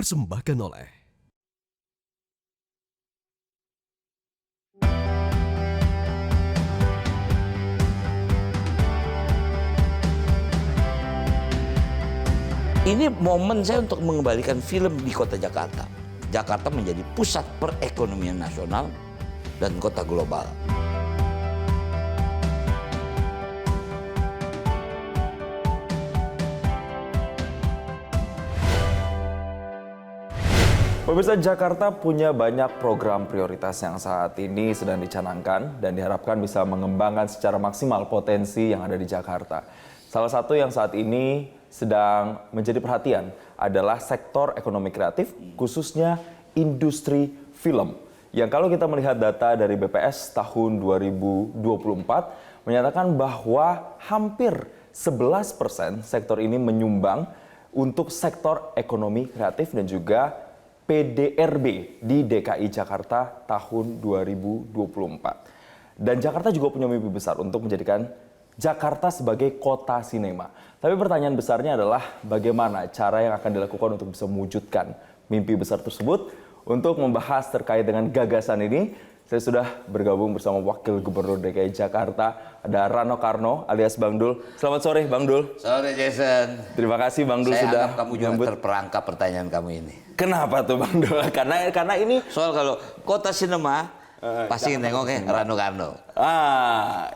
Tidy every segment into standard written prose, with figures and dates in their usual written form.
dipersembahkan oleh Ini momen saya untuk mengembalikan film di kota Jakarta. Jakarta menjadi pusat perekonomian nasional dan kota global. Pemirsa, Jakarta punya banyak program prioritas yang saat ini sedang dicanangkan dan diharapkan bisa mengembangkan secara maksimal potensi yang ada di Jakarta. Salah satu yang saat ini sedang menjadi perhatian adalah sektor ekonomi kreatif, khususnya industri film. Yang kalau kita melihat data dari BPS tahun 2024 menyatakan bahwa hampir 11% sektor ini menyumbang untuk sektor ekonomi kreatif dan juga PDRB di DKI Jakarta tahun 2024. Dan Jakarta juga punya mimpi besar untuk menjadikan Jakarta sebagai kota sinema. Tapi pertanyaan besarnya adalah bagaimana cara yang akan dilakukan untuk bisa mewujudkan mimpi besar tersebut. Untuk membahas terkait dengan gagasan ini, saya sudah bergabung bersama Wakil Gubernur DKI Jakarta, ada Rano Karno alias Bang Dul. Selamat sore Bang Dul. Sore Jason. Terima kasih Bang Dul saya sudah anggap kamu juga terperangkap pertanyaan kamu ini. Kenapa tuh Bang Dul? Karena ini Soal kalau kota sinema pasti nengoknya Rano Karno.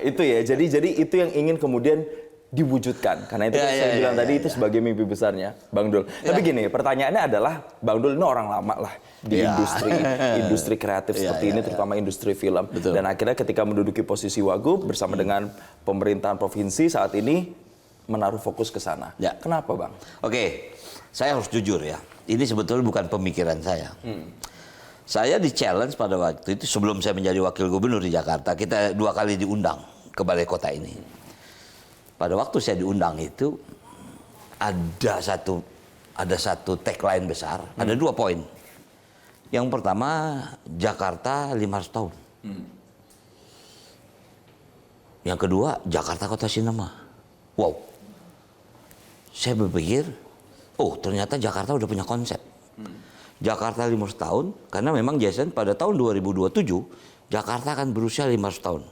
Itu ya. Jadi itu yang ingin kemudian diwujudkan. Karena itu saya bilang tadi itu sebagai mimpi besarnya Bang Dul. Tapi gini, pertanyaannya adalah Bang Dul ini orang lama lah di industri kreatif seperti ini, terutama industri film. Betul. Dan akhirnya ketika menduduki posisi Wagub bersama dengan pemerintahan provinsi saat ini menaruh fokus ke sana. Ya. Kenapa Bang? Oke, saya harus jujur ya. Ini sebetulnya bukan pemikiran saya. Saya di-challenge pada waktu itu sebelum saya menjadi wakil gubernur di Jakarta. Kita 2 kali diundang ke balai kota ini. Pada waktu saya diundang itu ada satu tagline besar, ada 2 poin. Yang pertama, Jakarta 500 tahun. Yang kedua, Jakarta kota sinema. Wow. Saya berpikir, oh ternyata Jakarta udah punya konsep. Jakarta 500 tahun, karena memang Jason pada tahun 2027, Jakarta akan berusia 500 tahun.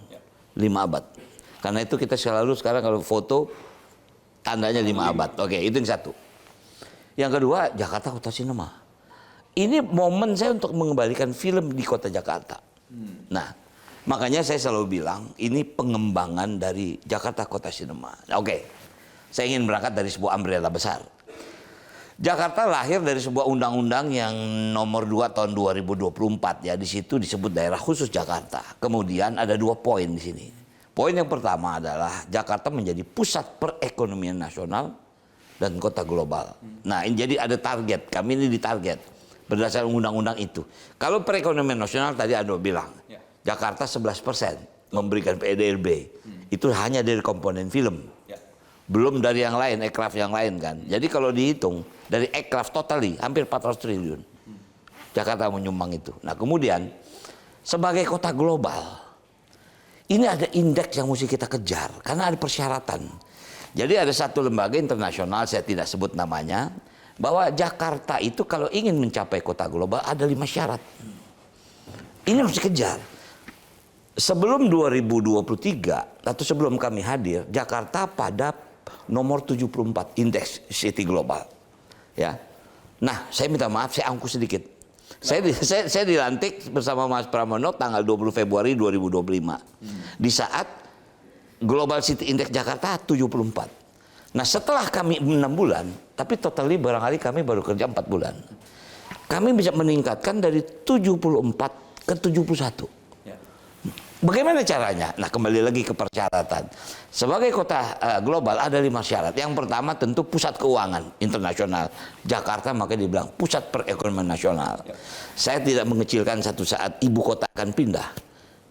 5 abad. Karena itu kita selalu sekarang kalau foto, tandanya 5 abad. Oke, itu yang satu. Yang kedua, Jakarta kota sinema. Ini momen saya untuk mengembalikan film di kota Jakarta. Nah, makanya saya selalu bilang, ini pengembangan dari Jakarta kota sinema. Oke, saya ingin berangkat dari sebuah umbrella besar. Jakarta lahir dari sebuah undang-undang yang nomor 2 tahun 2024 ya, di situ disebut daerah khusus Jakarta. Kemudian ada 2 poin di sini. Poin yang pertama adalah Jakarta menjadi pusat perekonomian nasional dan kota global. Nah, ini jadi ada target. Kami ini ditarget berdasarkan undang-undang itu. Kalau perekonomian nasional tadi Anda bilang, Jakarta 11% memberikan PDRB. Itu hanya dari komponen film. Belum dari yang lain, ekraf yang lain kan. Jadi kalau dihitung dari ekraf totally hampir 400 triliun. Jakarta menyumbang itu. Nah, kemudian sebagai kota global, ini ada indeks yang mesti kita kejar karena ada persyaratan. Jadi ada satu lembaga internasional, saya tidak sebut namanya, bahwa Jakarta itu kalau ingin mencapai kota global ada 5 syarat. Ini harus dikejar. Sebelum 2023 atau sebelum kami hadir, Jakarta pada nomor 74 indeks City Global. Ya. Nah, saya minta maaf, saya angku sedikit. Saya dilantik bersama Mas Pramono tanggal 20 Februari 2025. Di saat Global City Index Jakarta 74. Nah, setelah kami 6 bulan, tapi totally barangkali kami baru kerja 4 bulan. Kami bisa meningkatkan dari 74 ke 71. Bagaimana caranya? Nah, kembali lagi ke persyaratan. Sebagai kota global ada 5 syarat. Yang pertama tentu pusat keuangan internasional. Jakarta makanya dibilang pusat perekonomian nasional. Saya tidak mengecilkan satu saat ibu kota akan pindah.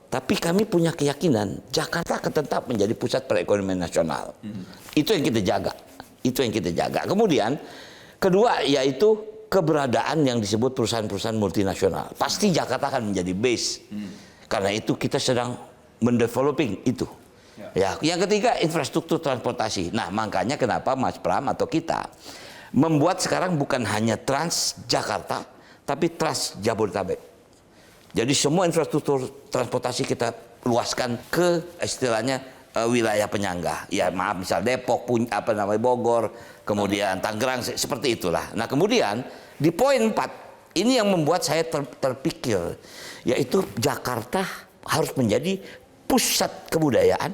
Tapi kami punya keyakinan Jakarta akan tetap menjadi pusat perekonomian nasional. Itu yang kita jaga. Itu yang kita jaga. Kemudian kedua yaitu keberadaan yang disebut perusahaan-perusahaan multinasional. Pasti Jakarta akan menjadi base. Karena itu kita sedang mendeveloping itu. Ya, yang ketiga infrastruktur transportasi. Nah, makanya kenapa Mas Pram atau kita membuat sekarang bukan hanya Trans Jakarta, tapi Trans Jabodetabek. Jadi semua infrastruktur transportasi kita luaskan ke istilahnya wilayah penyangga. Ya maaf, misal Depok, Bogor, kemudian Tangerang, seperti itulah. Nah kemudian di poin 4, ini yang membuat saya terpikir, yaitu Jakarta harus menjadi pusat kebudayaan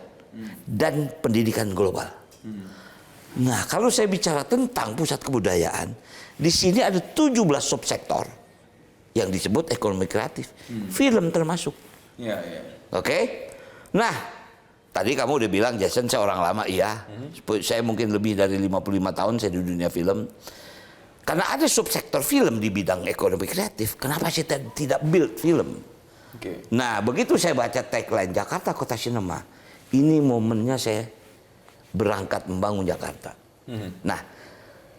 dan pendidikan global. Nah, kalau saya bicara tentang pusat kebudayaan, di sini ada 17 subsektor yang disebut ekonomi kreatif. Film termasuk. Oke? Nah, tadi kamu udah bilang, Jason, saya orang lama, iya. Saya mungkin lebih dari 55 tahun saya di dunia film. Karena ada subsektor film di bidang ekonomi kreatif, kenapa saya tidak build film? Nah, begitu saya baca tagline Jakarta Kota Sinema, ini momennya saya berangkat membangun Jakarta. Nah,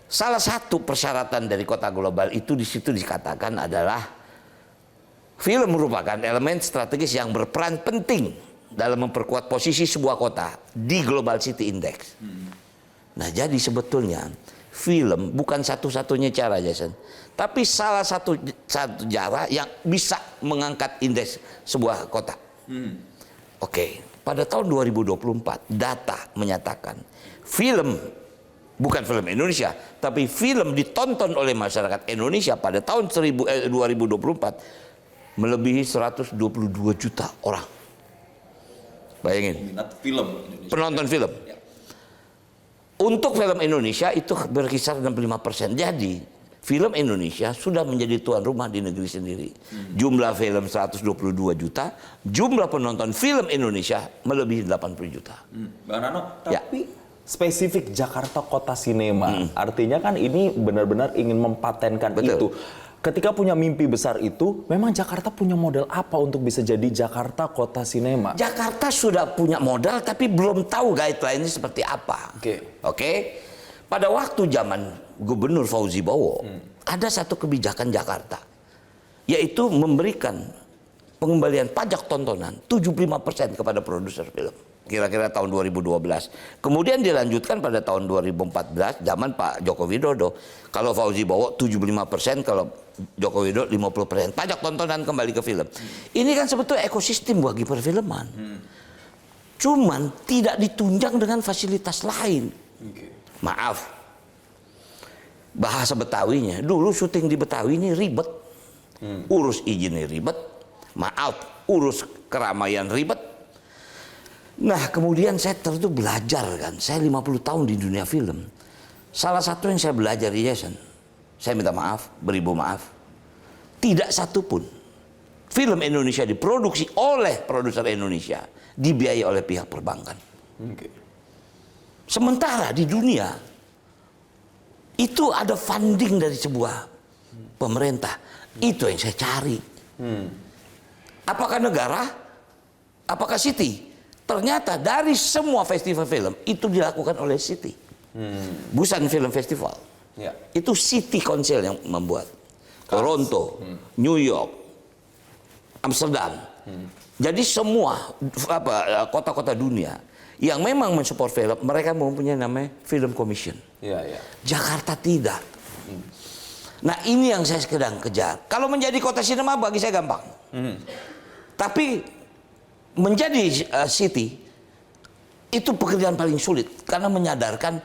salah satu persyaratan dari kota global itu di situ dikatakan adalah film merupakan elemen strategis yang berperan penting dalam memperkuat posisi sebuah kota di Global City Index. Nah, jadi sebetulnya film bukan satu-satunya cara, Jason, tapi salah satu cara yang bisa mengangkat indeks sebuah kota. Oke, pada tahun 2024 data menyatakan film, bukan film Indonesia, tapi film ditonton oleh masyarakat Indonesia pada tahun 2024 melebihi 122 juta orang. Bayangin. Minat film Indonesia. Penonton film. Ya. Untuk film Indonesia itu berkisar 65%. Jadi film Indonesia sudah menjadi tuan rumah di negeri sendiri. Jumlah film 122 juta, jumlah penonton film Indonesia melebihi 80 juta. Bang Nano, tapi spesifik Jakarta Kota Sinema, artinya kan ini benar-benar ingin mempatenkan itu. Ketika punya mimpi besar itu, memang Jakarta punya modal apa untuk bisa jadi Jakarta Kota Sinema? Jakarta sudah punya modal tapi belum tahu guideline-nya seperti apa. Oke. Pada waktu zaman Gubernur Fauzi Bowo, ada satu kebijakan Jakarta, yaitu memberikan pengembalian pajak tontonan 75% kepada produser film. Kira-kira tahun 2012. Kemudian dilanjutkan pada tahun 2014, zaman Pak Joko Widodo. Kalau Fauzi Bowo 75%, kalau Joko Widodo 50%. Pajak tontonan kembali ke film. Ini kan sebetulnya ekosistem bagi perfilman. Cuman tidak ditunjang dengan fasilitas lain. Maaf, bahasa Betawinya, dulu syuting di Betawi ini ribet. Urus izinnya ribet. Maaf, urus keramaian ribet. Nah, kemudian saya tentu belajar kan. Saya 50 tahun di dunia film. Salah satu yang saya belajar di Jason, saya minta maaf, beribu maaf. Tidak satupun film Indonesia diproduksi oleh produser Indonesia dibiayai oleh pihak perbankan. Sementara di dunia itu ada funding dari sebuah pemerintah. Itu yang saya cari. Apakah negara? Apakah city? Ternyata dari semua festival film itu dilakukan oleh city. Busan Film Festival. Itu City Council yang membuat. Toronto, New York, Amsterdam. Jadi semua kota-kota dunia yang memang mensupport film, mereka mempunyai namanya Film Commission. Jakarta tidak. Nah, ini yang saya sedang kejar. Kalau menjadi kota sinema bagi saya gampang. Tapi menjadi city itu pekerjaan paling sulit karena menyadarkan,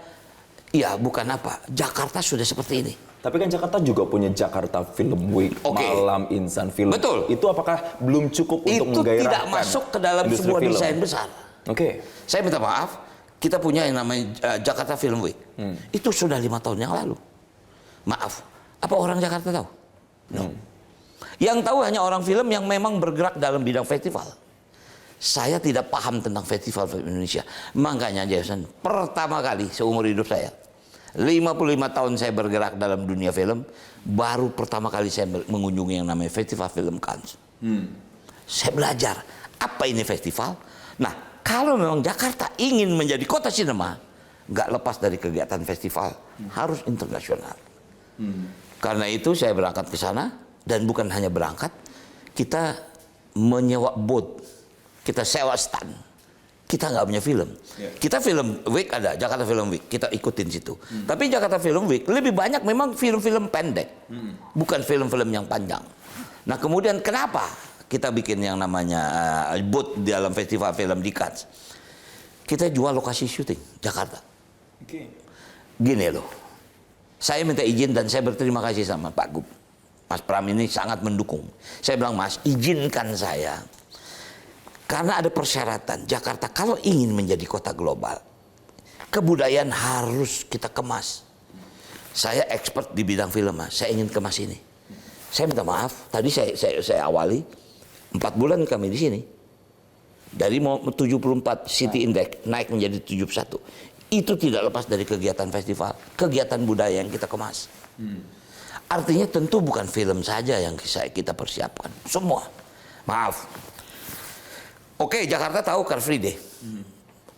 ya bukan apa, Jakarta sudah seperti ini. Tapi kan Jakarta juga punya Jakarta Film Week, Malam Insan Film. Betul. Itu apakah belum cukup untuk menggairahkan? Itu tidak masuk ke dalam sebuah film desain besar. Saya minta maaf, kita punya yang namanya Jakarta Film Week. Itu sudah 5 tahun yang lalu. Maaf, apa orang Jakarta tahu? No. Yang tahu hanya orang film yang memang bergerak dalam bidang festival. Saya tidak paham tentang festival film Indonesia. Makanya Jason, pertama kali seumur hidup saya, 55 tahun saya bergerak dalam dunia film, baru pertama kali saya mengunjungi yang namanya Festival Film Cannes. Saya belajar, apa ini festival? Nah, kalau memang Jakarta ingin menjadi kota sinema, nggak lepas dari kegiatan festival, harus internasional. Karena itu saya berangkat ke sana, dan bukan hanya berangkat, kita menyewa boat, kita sewa stand kita nggak punya film. Kita film week ada, Jakarta Film Week, kita ikutin situ. Tapi Jakarta Film Week lebih banyak memang film-film pendek, bukan film-film yang panjang. Nah kemudian kenapa kita bikin yang namanya booth di dalam festival film di Cannes? Kita jual lokasi syuting Jakarta. Gini loh, saya minta izin dan saya berterima kasih sama Pak Gub. Mas Pram ini sangat mendukung. Saya bilang, Mas, izinkan saya. Karena ada persyaratan, Jakarta kalau ingin menjadi kota global, kebudayaan harus kita kemas. Saya expert di bidang film, Mas. Saya ingin kemas ini. Saya minta maaf, tadi saya awali, 4 bulan kami di sini. Dari 74 City Index naik menjadi 71. Itu tidak lepas dari kegiatan festival, kegiatan budaya yang kita kemas. Artinya tentu bukan film saja yang kita persiapkan, semua. Maaf. Oke, Jakarta tahu Car Free Day.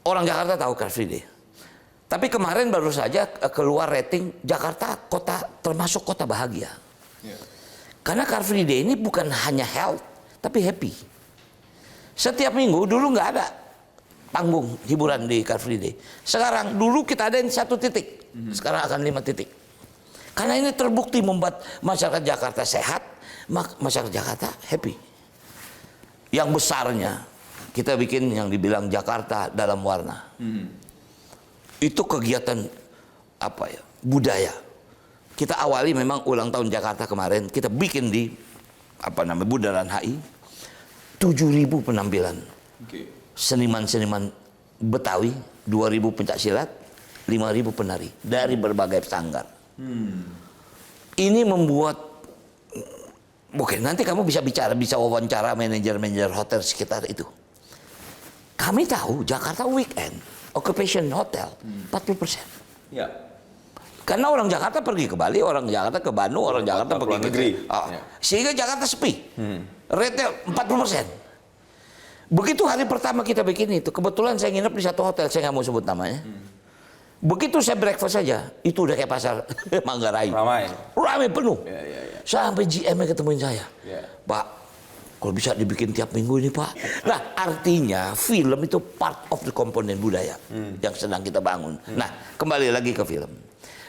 Orang Jakarta tahu Car Free Day. Tapi kemarin baru saja keluar rating Jakarta kota termasuk kota bahagia. Karena Car Free Day ini bukan hanya health, tapi happy. Setiap minggu dulu nggak ada panggung hiburan di Car Free Day. Sekarang dulu kita adain 1 titik, sekarang akan 5 titik. Karena ini terbukti membuat masyarakat Jakarta sehat, masyarakat Jakarta happy. Yang besarnya kita bikin yang dibilang Jakarta dalam warna. Itu kegiatan apa ya? Budaya. Kita awali memang ulang tahun Jakarta kemarin, kita bikin di Bundaran HI. 7.000 penampilan. Seniman-seniman Betawi, 2.000 pencak silat, 5.000 penari dari berbagai sanggar. Ini membuat, oke, nanti kamu bisa wawancara manajer-manajer hotel sekitar itu. Kami tahu Jakarta weekend, occupation hotel 40%. Ya. Karena orang Jakarta pergi ke Bali, orang Jakarta ke Bandung, orang Jakarta pergi ke negeri. Sehingga Jakarta sepi. Rate 40%. Begitu hari pertama kita bikin itu, kebetulan saya nginep di satu hotel, saya nggak mau sebut namanya. Begitu saya breakfast saja, itu udah kayak pasar Manggarai. Ramai penuh. Sampai GM-nya ketemuin saya. Pak, kalau bisa dibikin tiap minggu ini, Pak. Nah, artinya film itu part of the komponen budaya yang sedang kita bangun. Nah, kembali lagi ke film.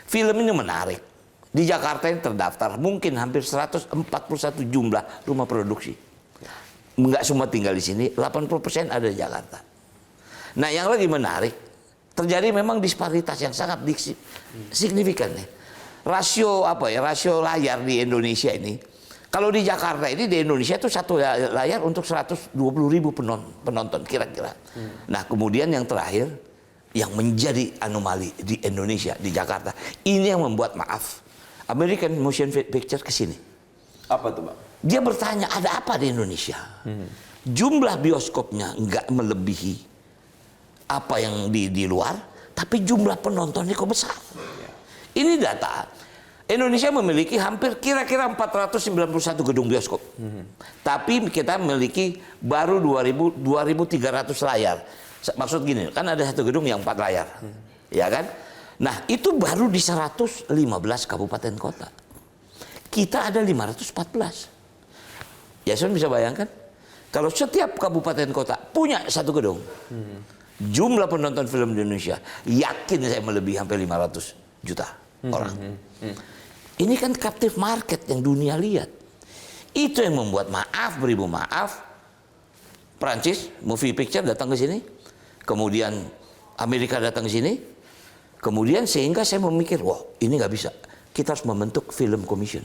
Film ini menarik. Di Jakarta ini terdaftar mungkin hampir 141 jumlah rumah produksi. Enggak semua tinggal di sini, 80% ada di Jakarta. Nah, yang lagi menarik, terjadi memang disparitas yang sangat signifikan nih. Rasio layar di Indonesia ini, kalau di Jakarta ini, di Indonesia itu satu layar untuk 120.000 penonton kira-kira. Nah, kemudian yang terakhir, yang menjadi anomali di Indonesia, di Jakarta, ini yang membuat American Motion Picture ke sini. Apa tuh, Bang? Dia bertanya, ada apa di Indonesia? Jumlah bioskopnya nggak melebihi apa yang di luar, tapi jumlah penontonnya kok besar. Ini data. Indonesia memiliki hampir kira-kira 491 gedung bioskop. Tapi kita memiliki baru 2.300 layar. Maksud gini, kan ada satu gedung yang 4 layar. Ya kan? Nah, itu baru di 115 kabupaten kota. Kita ada 514. Ya, saya bisa bayangkan. Kalau setiap kabupaten kota punya satu gedung, jumlah penonton film di Indonesia, yakin saya melebihi hampir 500 juta orang. Ini kan captive market yang dunia lihat. Itu yang membuat beribu maaf, Prancis, movie picture datang ke sini, kemudian Amerika datang ke sini, kemudian sehingga saya memikir, wah ini nggak bisa, kita harus membentuk film commission.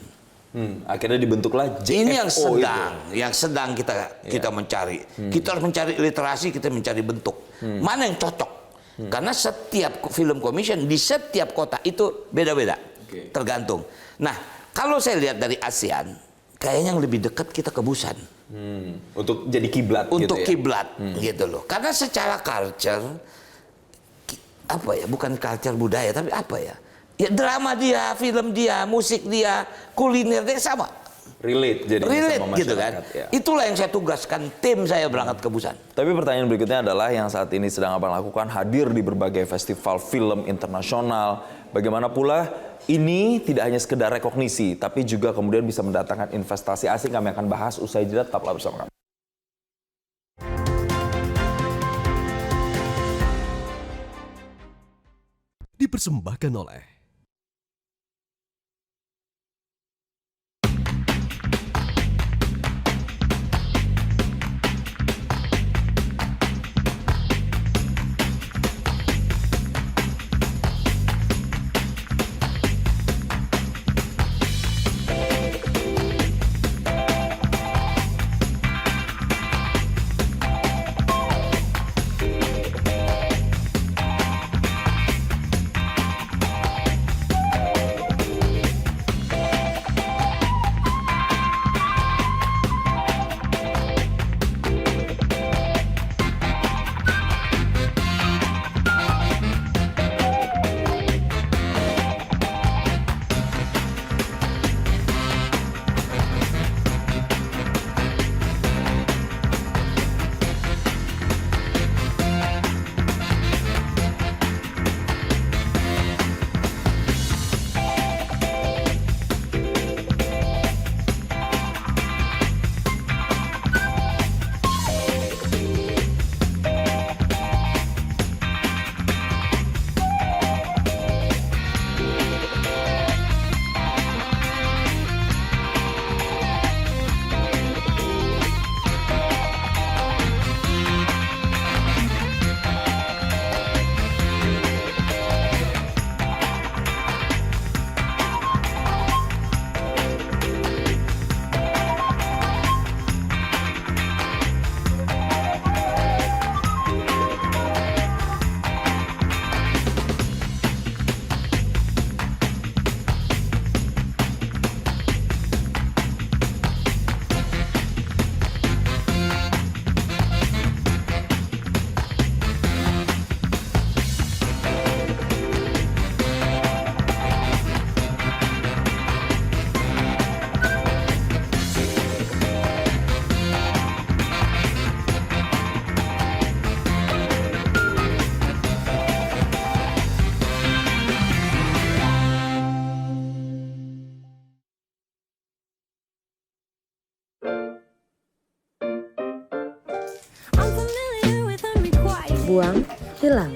Akhirnya dibentuklah JFO. Ini yang sedang kita mencari. Kita harus mencari literasi, kita mencari bentuk. Mana yang cocok? Karena setiap film commission di setiap kota itu beda-beda, tergantung. Nah, kalau saya lihat dari ASEAN, kayaknya yang lebih dekat kita ke Busan. Untuk jadi kiblat. Untuk gitu ya? kiblat, gitu loh. Karena secara culture, bukan culture budaya, tapi ya drama dia, film dia, musik dia, kuliner dia sama. Relate jadi sama gitu kan. Ya. Itulah yang saya tugaskan tim saya berangkat ke Busan. Tapi pertanyaan berikutnya adalah yang saat ini sedang Abang lakukan hadir di berbagai festival film internasional. Bagaimana pula ini tidak hanya sekedar rekognisi, tapi juga kemudian bisa mendatangkan investasi asing. Kami akan bahas usai jeda, tetaplah bersama kami. Dipersembahkan oleh Buang, hilang.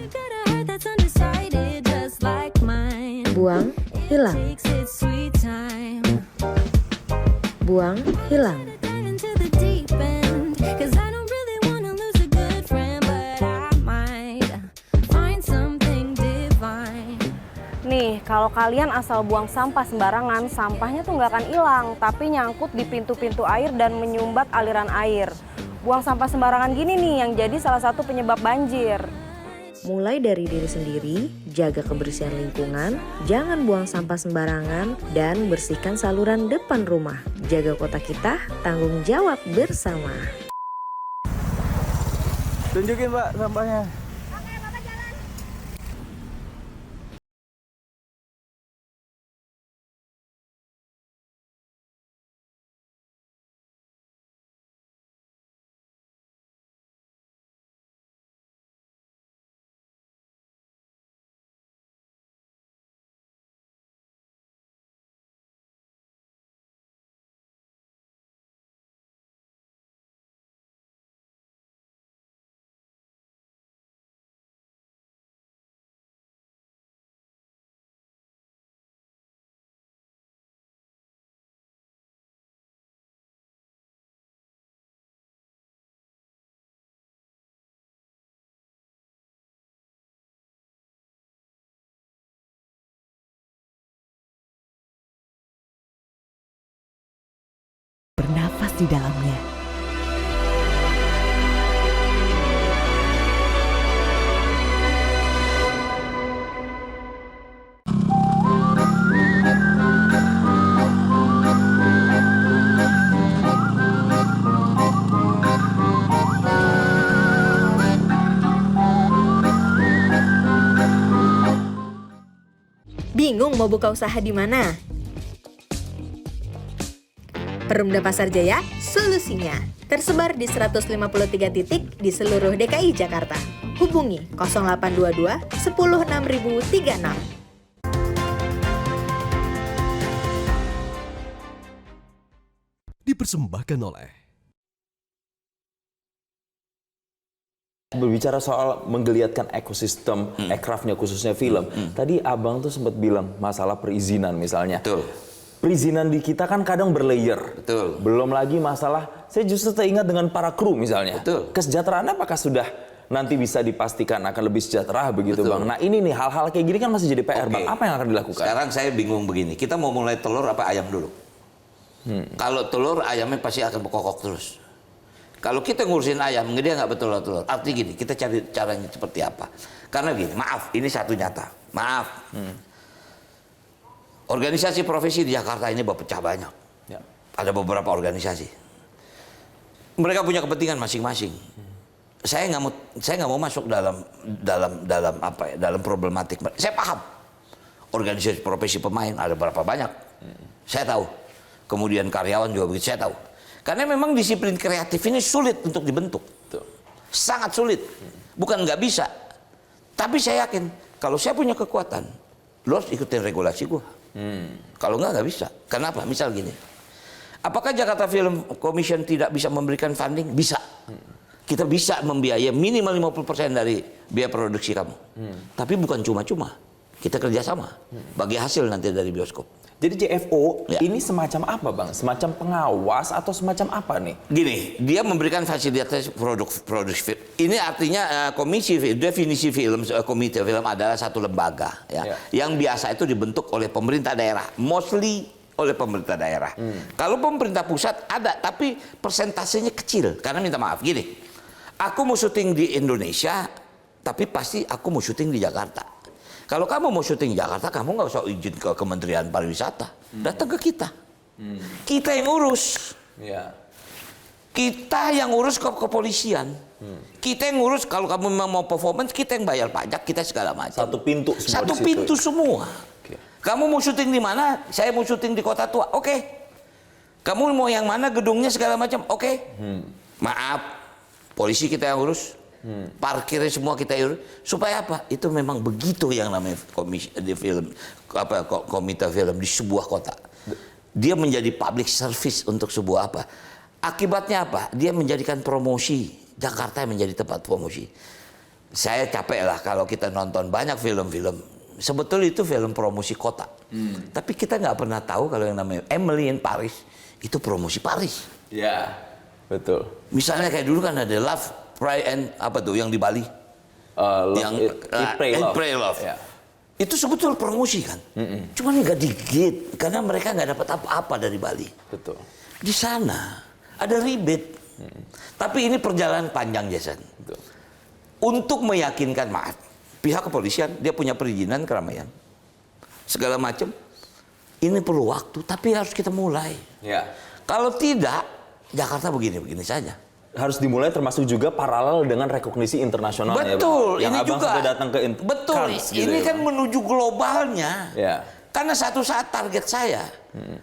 Buang, hilang. Buang, hilang. Nih, kalau kalian asal buang sampah sembarangan, sampahnya tuh nggak akan hilang, tapi nyangkut di pintu-pintu air dan menyumbat aliran air. Buang sampah sembarangan gini nih yang jadi salah satu penyebab banjir. Mulai dari diri sendiri, jaga kebersihan lingkungan, jangan buang sampah sembarangan, dan bersihkan saluran depan rumah. Jaga kota kita, tanggung jawab bersama. Tunjukin Mbak sampahnya. Bernafas di dalamnya. Bingung mau buka usaha di mana? Perumda Pasar Jaya, solusinya. Tersebar di 153 titik di seluruh DKI Jakarta. Hubungi 0822 10 6036. Dipersembahkan oleh Berbicara soal menggeliatkan ekosistem aircraftnya khususnya film, tadi abang tuh sempat bilang masalah perizinan misalnya. Betul. Perizinan di kita kan kadang berlayer. Betul. Belum lagi masalah, saya justru teringat dengan para kru misalnya. Betul. Kesejahteraan apakah sudah nanti bisa dipastikan akan lebih sejahtera begitu Betul. Bang? Nah ini nih hal-hal kayak gini kan masih jadi PR Oke. Bang. Apa yang akan dilakukan? Sekarang saya bingung begini, kita mau mulai telur apa ayam dulu? Kalau telur, ayamnya pasti akan berkokok terus. Kalau kita ngurusin ayam, dia nggak betul-telur. Artinya gini, kita cari caranya seperti apa. Karena gini, maaf, ini satu nyata. Maaf. Organisasi profesi di Jakarta ini berpecah banyak. Ya. Ada beberapa organisasi. Mereka punya kepentingan masing-masing. Saya nggak mau masuk dalam problematik. Saya paham. Organisasi profesi pemain ada berapa banyak. Saya tahu. Kemudian karyawan juga begitu, saya tahu. Karena memang disiplin kreatif ini sulit untuk dibentuk. Sangat sulit. Bukan nggak bisa. Tapi saya yakin, kalau saya punya kekuatan, lo harus ikutin regulasi gua. Kalau nggak bisa. Kenapa? Misal gini. Apakah Jakarta Film Commission tidak bisa memberikan funding? Bisa. Kita bisa membiayai minimal 50% dari biaya produksi kamu. Tapi bukan cuma-cuma. Kita kerjasama. Bagi hasil nanti dari bioskop. Jadi JFO Ya. ini semacam apa Bang? Semacam pengawas atau semacam apa nih? Gini, dia memberikan fasilitas produk film. Ini artinya komisi film, definisi film, komite film adalah satu lembaga ya, yang biasa itu dibentuk oleh pemerintah daerah, mostly oleh pemerintah daerah. Kalau pemerintah pusat ada, tapi persentasenya kecil. Karena minta maaf, gini, aku mau syuting di Indonesia, tapi pasti aku mau syuting di Jakarta. Kalau kamu mau syuting di Jakarta, kamu nggak usah izin ke Kementerian Pariwisata. Datang ke kita. Kita yang urus. Ya. Kita yang urus ke kepolisian. Kita yang urus kalau kamu memang mau performance, kita yang bayar pajak, kita segala macam. Satu pintu semua Satu di situ. pintu semua. Oke. Kamu mau syuting di mana? Saya mau syuting di Kota Tua. Oke. Kamu mau yang mana gedungnya segala macam? Oke. Maaf. Polisi kita yang urus. Parkirnya semua kita urus. Supaya apa? Itu memang begitu yang namanya komite film, komite film di sebuah kota. Dia menjadi public service untuk sebuah apa? Akibatnya apa? Dia menjadikan promosi. Jakarta menjadi tempat promosi. Saya capek lah kalau kita nonton banyak film-film. Sebetulnya itu film promosi kota. Tapi kita nggak pernah tahu kalau yang namanya Emily in Paris itu promosi Paris. Ya, betul. Misalnya kayak dulu kan ada Love, Pride and apa tuh yang di Bali? Eat, Pray, Love. Ya. Itu sebetulnya promosi kan. Cuman nggak digit karena mereka nggak dapat apa-apa dari Bali. Betul. Di sana ada rebate. Tapi ini perjalanan panjang, Jason. Betul. Untuk meyakinkan, maaf, pihak kepolisian dia punya perizinan keramaian, segala macam. Ini perlu waktu, tapi harus kita mulai. Ya. Kalau tidak, Jakarta begini-begini saja. Harus dimulai termasuk juga paralel dengan rekognisi internasional Betul, ya, Bang? Yang ini abang juga. sudah datang ke Betul, Cannes, gitu ini ya, kan Bang? menuju globalnya. Ya. Karena satu saat target saya,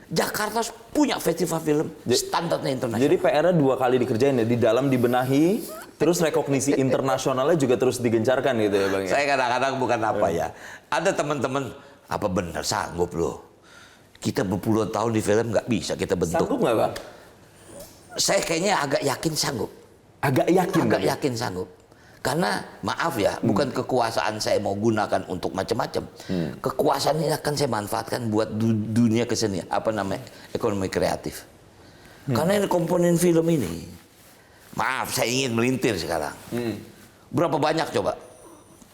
Jakarta harus punya festival film standarnya internasional. Jadi PR-nya 2 kali dikerjain ya, di dalam dibenahi, terus rekognisi internasionalnya juga terus digencarkan gitu ya Bang ya? Saya kadang-kadang bukan apa ya. Ada teman-teman, apa benar sanggup loh. Kita berpuluhan tahun di film nggak bisa kita bentuk. Sanggup nggak Bang? Saya kayaknya agak yakin sanggup. Agak yakin? Agak Bang? yakin sanggup. Karena maaf ya, bukan kekuasaan saya mau gunakan untuk macam-macam. Kekuasaan ini akan saya manfaatkan buat dunia kesenian, apa namanya, ekonomi kreatif. Karena ini komponen film ini, maaf saya ingin melintir sekarang. Berapa banyak coba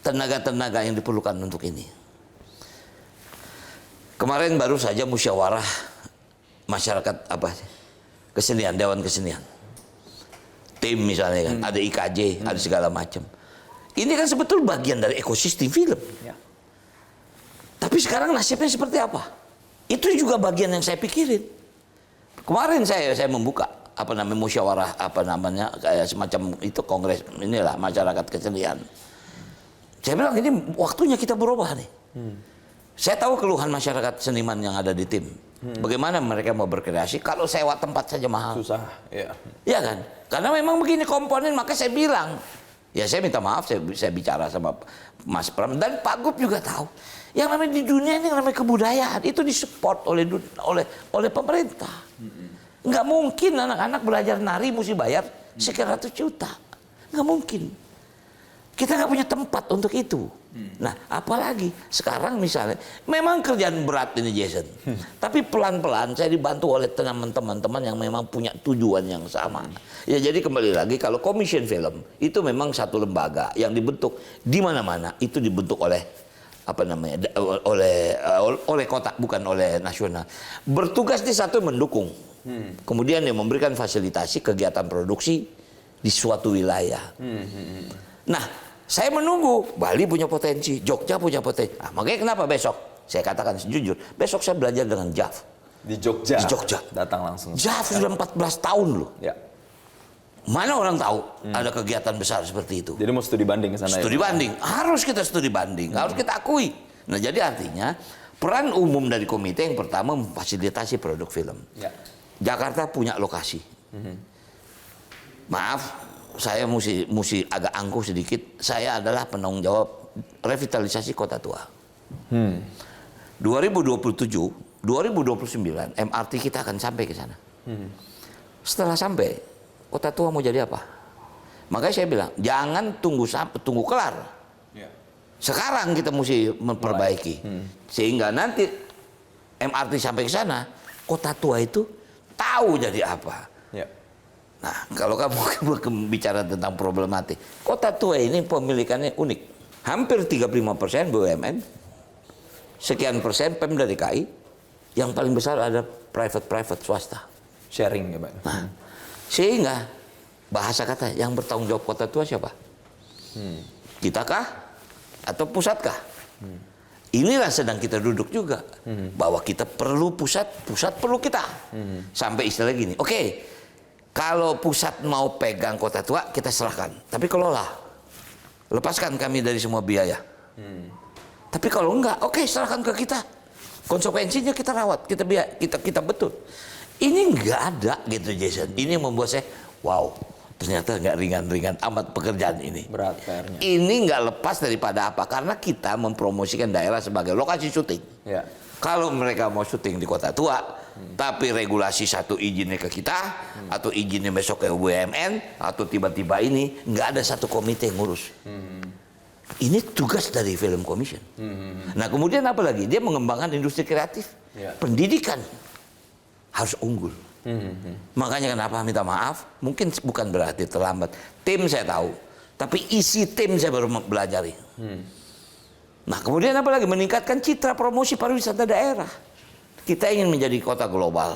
tenaga-tenaga yang diperlukan untuk ini? Kemarin baru saja musyawarah masyarakat apa kesenian, Dewan Kesenian. Tim misalnya kan, ada IKJ, ada segala macam. Ini kan sebetulnya bagian dari ekosistem film. Ya. Tapi sekarang nasibnya seperti apa? Itu juga bagian yang saya pikirin. Kemarin saya membuka apa namanya musyawarah apa namanya kayak semacam itu kongres inilah masyarakat kesenian. Saya bilang ini waktunya kita berubah nih. Saya tahu keluhan masyarakat seniman yang ada di tim. Bagaimana mereka mau berkreasi kalau sewa tempat saja mahal. Susah, ya. Iya kan? Karena memang begini komponen, maka saya bilang, ya saya minta maaf, saya bicara sama Mas Pram dan Pak Gup juga tahu. Yang namanya di dunia ini yang namanya kebudayaan itu disupport oleh pemerintah. Nggak mungkin anak-anak belajar nari mesti bayar sekian ratus juta. Nggak mungkin. Kita nggak punya tempat untuk itu. Nah, apalagi sekarang misalnya, memang kerjaan berat ini Jason. Tapi pelan-pelan saya dibantu oleh teman-teman yang memang punya tujuan yang sama. Ya jadi kembali lagi kalau Commission Film itu memang satu lembaga yang dibentuk di mana-mana, itu dibentuk oleh apa namanya oleh kota, bukan oleh nasional. Bertugas di satu mendukung. Kemudian yang memberikan fasilitasi kegiatan produksi di suatu wilayah. Nah, saya menunggu Bali punya potensi, Jogja punya potensi. Makanya kenapa besok? Saya katakan sejujur, besok saya belajar dengan JAV. Di Jogja. Di Jogja. Datang langsung. JAV sudah 14 tahun loh. Ya. Mana orang tahu ada kegiatan besar seperti itu? Jadi mau studi banding ke sana Studi banding, harus kita studi banding, harus kita akui. Nah jadi artinya peran umum dari komite yang pertama memfasilitasi produk film. Ya. Jakarta punya lokasi. Maaf, saya mesti agak angkuh sedikit. Saya adalah penanggung jawab revitalisasi Kota Tua. 2027, 2029 MRT kita akan sampai ke sana. Setelah sampai, Kota Tua mau jadi apa? Makanya saya bilang, jangan tunggu kelar. Sekarang kita mesti memperbaiki. Sehingga nanti MRT sampai ke sana, Kota Tua itu tahu jadi apa. Ya. Nah, kalau kamu bicara tentang problematik, Kota Tua ini pemilikannya unik. Hampir 35% BUMN, sekian persen Pemda DKI, yang paling besar ada private swasta. Sharing ya Pak. Nah, sehingga bahasa kata yang bertanggung jawab Kota Tua siapa? Kita kah? Atau pusat kah? Inilah sedang kita duduk juga. Bahwa kita perlu pusat perlu kita. Sampai istilah gini, oke, kalau pusat mau pegang Kota Tua, kita serahkan. Tapi kelola, lepaskan kami dari semua biaya. Tapi kalau enggak, oke, serahkan ke kita. Konsekuensinya kita rawat, kita betul. Ini enggak ada gitu Jason. Ini yang membuat saya, wow, ternyata enggak ringan-ringan amat pekerjaan ini. Berat PR-nya. Ini enggak lepas daripada apa? Karena kita mempromosikan daerah sebagai lokasi syuting. Ya. Kalau mereka mau syuting di Kota Tua, tapi regulasi satu izinnya ke kita, atau izinnya besok ke BUMN, atau tiba-tiba ini, nggak ada satu komite yang ngurus. Ini tugas dari Film Commission. Nah kemudian apa lagi? Dia mengembangkan industri kreatif. Ya. Pendidikan harus unggul. Makanya kenapa minta maaf, mungkin bukan berarti terlambat. Tim saya tahu, tapi isi tim saya baru belajari. Nah kemudian apa lagi? Meningkatkan citra promosi pariwisata daerah. Kita ingin menjadi kota global.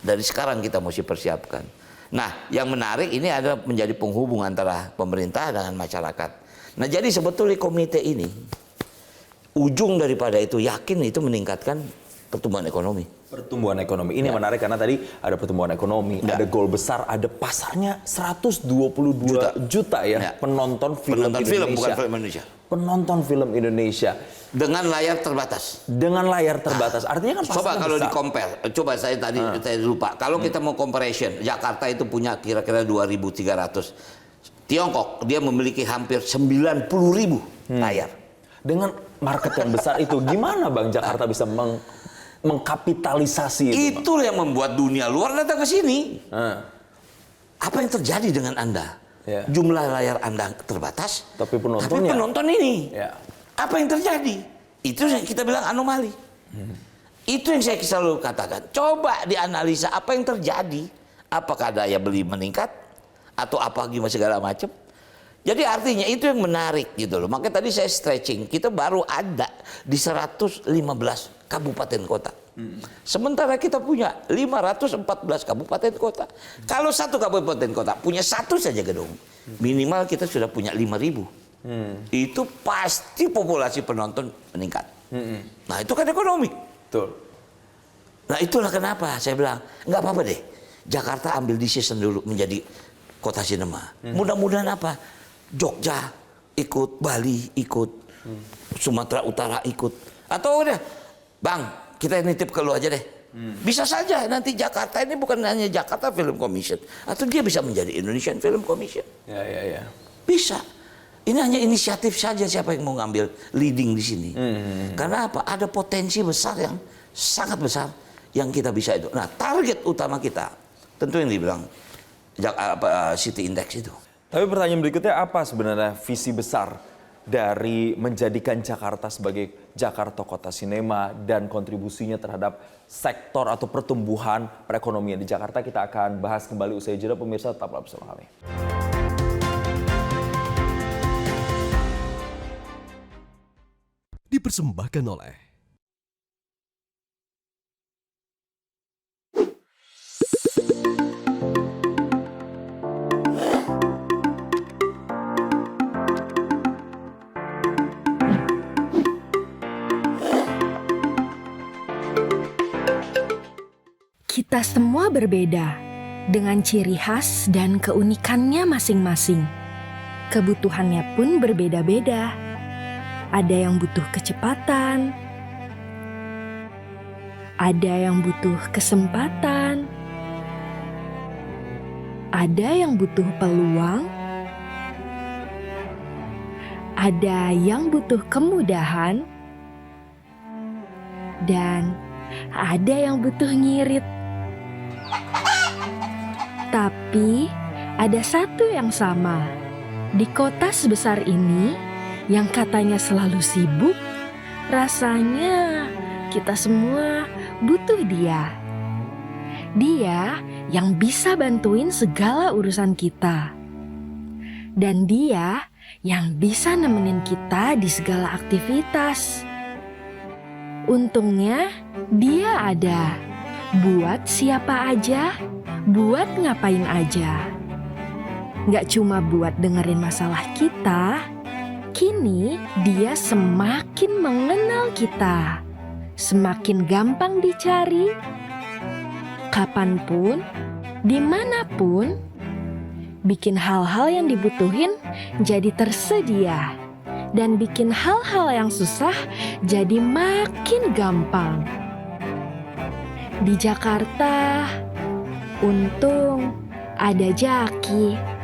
Dari sekarang kita mesti persiapkan. Nah yang menarik ini adalah menjadi penghubung antara pemerintah dengan masyarakat. Nah jadi sebetulnya komite ini, ujung daripada itu yakin itu meningkatkan pertumbuhan ekonomi. Pertumbuhan ekonomi. Ini menarik karena tadi ada pertumbuhan ekonomi, ada goal besar, ada pasarnya 122 juta ya, penonton film Penonton Indonesia. film, bukan film Indonesia. Penonton film Indonesia Dengan layar terbatas. dengan layar terbatas. Artinya kan Coba pasarnya kalau besar. di compare, coba saya tadi saya lupa. Kalau kita mau comparison, Jakarta itu punya kira-kira 2.300. Tiongkok dia memiliki hampir 90.000 layar. Dengan market yang besar itu, gimana Bang Jakarta bisa mengkapitalisasi itu? Bang? Itulah yang membuat dunia luar datang ke sini. Nah, Apa yang terjadi dengan Anda? Ya. Jumlah layar Anda terbatas, Tapi penontonnya. penonton ini. Ya. Apa yang terjadi? Itu yang kita bilang anomali. Itu yang saya selalu katakan. Coba dianalisa apa yang terjadi. Apakah daya beli meningkat? Atau apa gimana segala macam? Jadi artinya itu yang menarik gitu loh. Makanya tadi saya stretching. Kita baru ada di 115 kabupaten kota. Sementara kita punya 514 kabupaten kota. Kalau satu kabupaten kota punya satu saja gedung, minimal kita sudah punya 5.000. Itu pasti populasi penonton meningkat. Nah itu kan ekonomi. betul. Nah itulah kenapa saya bilang nggak apa-apa deh. Jakarta ambil decision dulu menjadi kota sinema. Mudah-mudahan apa? Jogja ikut, Bali ikut, Sumatera Utara ikut. Atau udah, Bang, kita nitip ke lu aja deh. Bisa saja nanti Jakarta ini bukan hanya Jakarta Film Commission, atau dia bisa menjadi Indonesian Film Commission. Ya. Bisa. Ini hanya inisiatif saja siapa yang mau ngambil leading di sini. Karena apa? Ada potensi besar yang sangat besar yang kita bisa itu. Nah, target utama kita tentu yang dibilang City Index itu. Tapi pertanyaan berikutnya, apa sebenarnya visi besar dari menjadikan Jakarta sebagai Jakarta Kota Sinema dan kontribusinya terhadap sektor atau pertumbuhan perekonomian di Jakarta? Kita akan bahas kembali usai jeda, pemirsa, tetaplah bersama kami. Dipersembahkan oleh Kita semua berbeda, dengan ciri khas dan keunikannya masing-masing. Kebutuhannya pun berbeda-beda. Ada yang butuh kecepatan, ada yang butuh kesempatan, ada yang butuh peluang, ada yang butuh kemudahan, dan ada yang butuh ngirit. Tapi ada satu yang sama. Di kota sebesar ini yang katanya selalu sibuk, rasanya kita semua butuh dia. Dia yang bisa bantuin segala urusan kita. Dan dia yang bisa nemenin kita di segala aktivitas. Untungnya dia ada buat siapa aja, buat ngapain aja. Gak cuma buat dengerin masalah kita, kini dia semakin mengenal kita, semakin gampang dicari, kapanpun, dimanapun, bikin hal-hal yang dibutuhin jadi tersedia, dan bikin hal-hal yang susah jadi makin gampang. Di Jakarta, untung ada Jaki.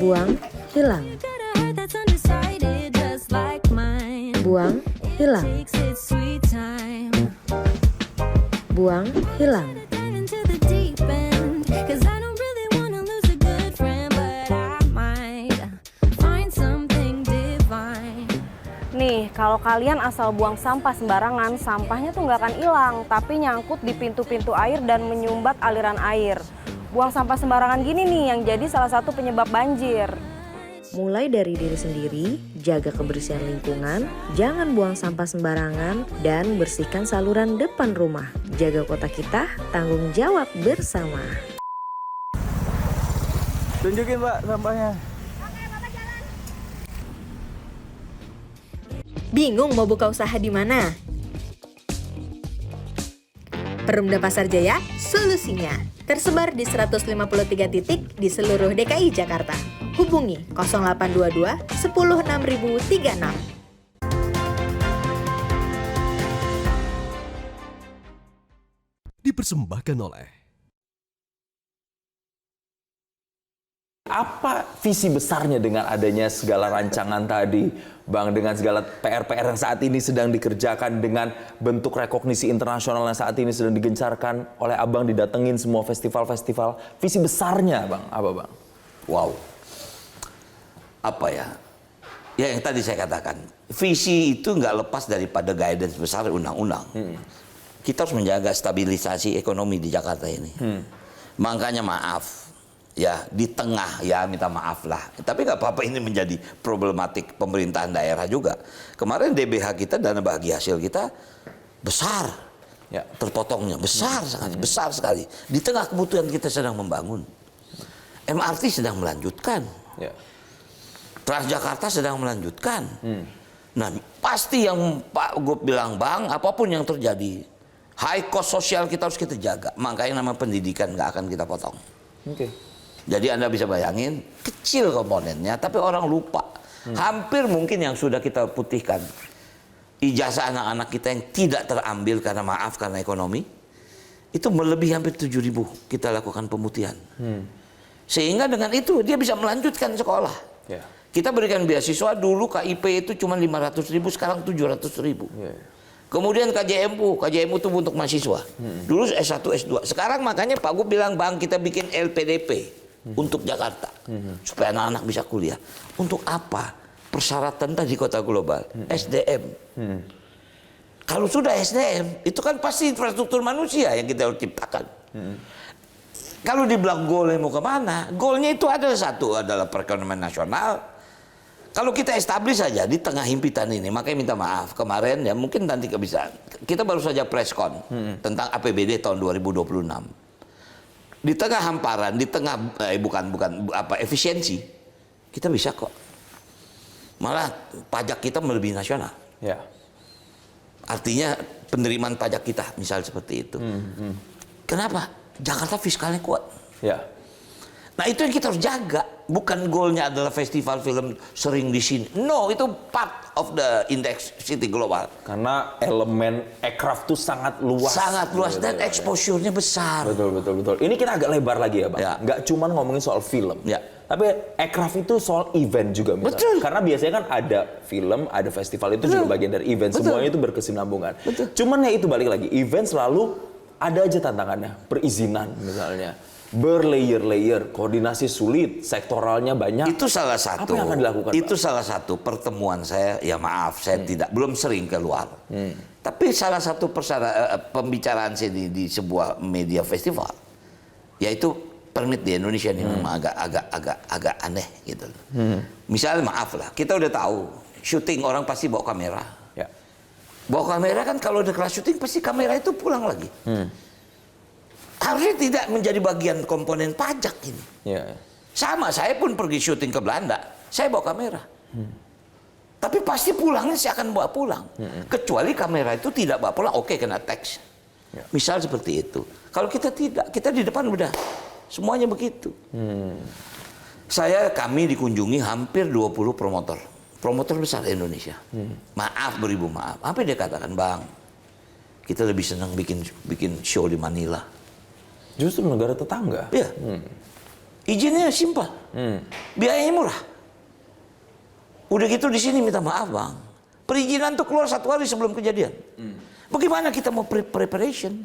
Buang, hilang. Buang, hilang. Buang, hilang. Nih, kalau kalian asal buang sampah sembarangan, sampahnya tuh nggak akan hilang, tapi nyangkut di pintu-pintu air dan menyumbat aliran air. Buang sampah sembarangan gini nih yang jadi salah satu penyebab banjir. Mulai dari diri sendiri, jaga kebersihan lingkungan, jangan buang sampah sembarangan, dan bersihkan saluran depan rumah. Jaga kota kita, tanggung jawab bersama. Tunjukin, Mbak, sampahnya. Bingung mau buka usaha di mana? Perumda Pasar Jaya, solusinya. Tersebar di 153 titik di seluruh DKI Jakarta. Hubungi 0822 10 6036. dipersembahkan oleh Apa visi besarnya dengan adanya segala rancangan tadi, Bang, dengan segala PR-PR yang saat ini sedang dikerjakan, dengan bentuk rekognisi internasional yang saat ini sedang digencarkan oleh Abang, didatengin semua festival-festival. Visi besarnya, Bang, apa, Bang? Wow. Apa ya? Ya yang tadi saya katakan, visi itu nggak lepas daripada guidance besar undang-undang. Kita harus menjaga stabilisasi ekonomi di Jakarta ini. Makanya maaf. Ya di tengah ya minta maaf lah. Tapi nggak apa-apa, ini menjadi problematik pemerintahan daerah juga. Kemarin DBH kita, dana bagi hasil kita besar, ya terpotongnya besar sekali, besar sekali. Di tengah kebutuhan kita sedang membangun, MRT sedang melanjutkan, ya. Transjakarta sedang melanjutkan. Nah pasti yang Pak Gup bilang, Bang, apapun yang terjadi, high cost sosial kita harus kita jaga. Makanya nama pendidikan nggak akan kita potong. Oke. Jadi Anda bisa bayangin, kecil komponennya, tapi orang lupa. Hampir mungkin yang sudah kita putihkan. Ijazah anak-anak kita yang tidak terambil karena maaf, karena ekonomi, itu melebihi hampir 7.000 kita lakukan pemutihan. Sehingga dengan itu dia bisa melanjutkan sekolah. Ya. Kita berikan beasiswa dulu KIP itu cuma 500.000, sekarang 700.000. Ya. Kemudian KJMU itu untuk mahasiswa. Dulu S1, S2. Sekarang makanya Pak Gub bilang, Bang, kita bikin LPDP untuk Jakarta. Supaya anak-anak bisa kuliah. Untuk apa? Persyaratan tadi kota global. SDM. Kalau sudah SDM, itu kan pasti infrastruktur manusia yang kita harus ciptakan. Kalau dibilang goalnya mau kemana? Goalnya itu adalah satu, adalah perekonomian nasional. Kalau kita establish saja di tengah himpitan ini, makanya minta maaf kemarin ya, mungkin nanti bisa. Kita baru saja preskon tentang APBD tahun 2026. Di tengah hamparan, di tengah efisiensi, kita bisa kok. Malah pajak kita melebihi nasional. Ya. Artinya penerimaan pajak kita, misal seperti itu. Kenapa? Jakarta fiskalnya kuat. Ya. Nah itu yang kita harus jaga. Bukan goalnya adalah festival film sering di sini. No, itu part of the index city global. Karena elemen aircraft itu sangat luas. Sangat luas dan ya. exposure-nya besar. Betul. Ini kita agak lebar lagi ya, Bang. Ya. Nggak cuma ngomongin soal film. Ya. Tapi aircraft itu soal event juga misalnya. Betul. Karena biasanya kan ada film, ada festival, itu juga bagian dari event. Betul. Semuanya itu berkesinambungan. Betul. Cuman ya itu balik lagi, event selalu ada aja tantangannya. Perizinan misalnya. Berlayer-layer, koordinasi sulit, sektoralnya banyak. Itu salah satu. Apa yang akan dilakukan, Itu Pak? salah satu pertemuan saya. Ya maaf, saya belum sering keluar. Tapi salah satu pembicaraan saya di sebuah media festival, yaitu permit di Indonesia ini memang agak aneh gitu. Misalnya maaf lah, kita udah tahu syuting orang pasti bawa kamera. Ya. Bawa kamera kan kalau udah kelas syuting pasti kamera itu pulang lagi. Harusnya tidak menjadi bagian komponen pajak ini. Ya. Sama, saya pun pergi syuting ke Belanda, saya bawa kamera. Tapi pasti pulangnya saya akan bawa pulang. Kecuali kamera itu tidak bawa pulang, oke, kena tax. Ya. Misal seperti itu. Kalau kita tidak, kita di depan udah semuanya begitu. Kami dikunjungi hampir 20 promotor. Promotor besar Indonesia. Maaf, beribu maaf. Apa dia katakan, Bang? Kita lebih senang bikin show di Manila. Justru negara tetangga. Iya. Izinnya simpel. Biayanya murah. Udah gitu di sini minta maaf, Bang. Perizinan tuh keluar 1 hari sebelum kejadian. Bagaimana kita mau preparation?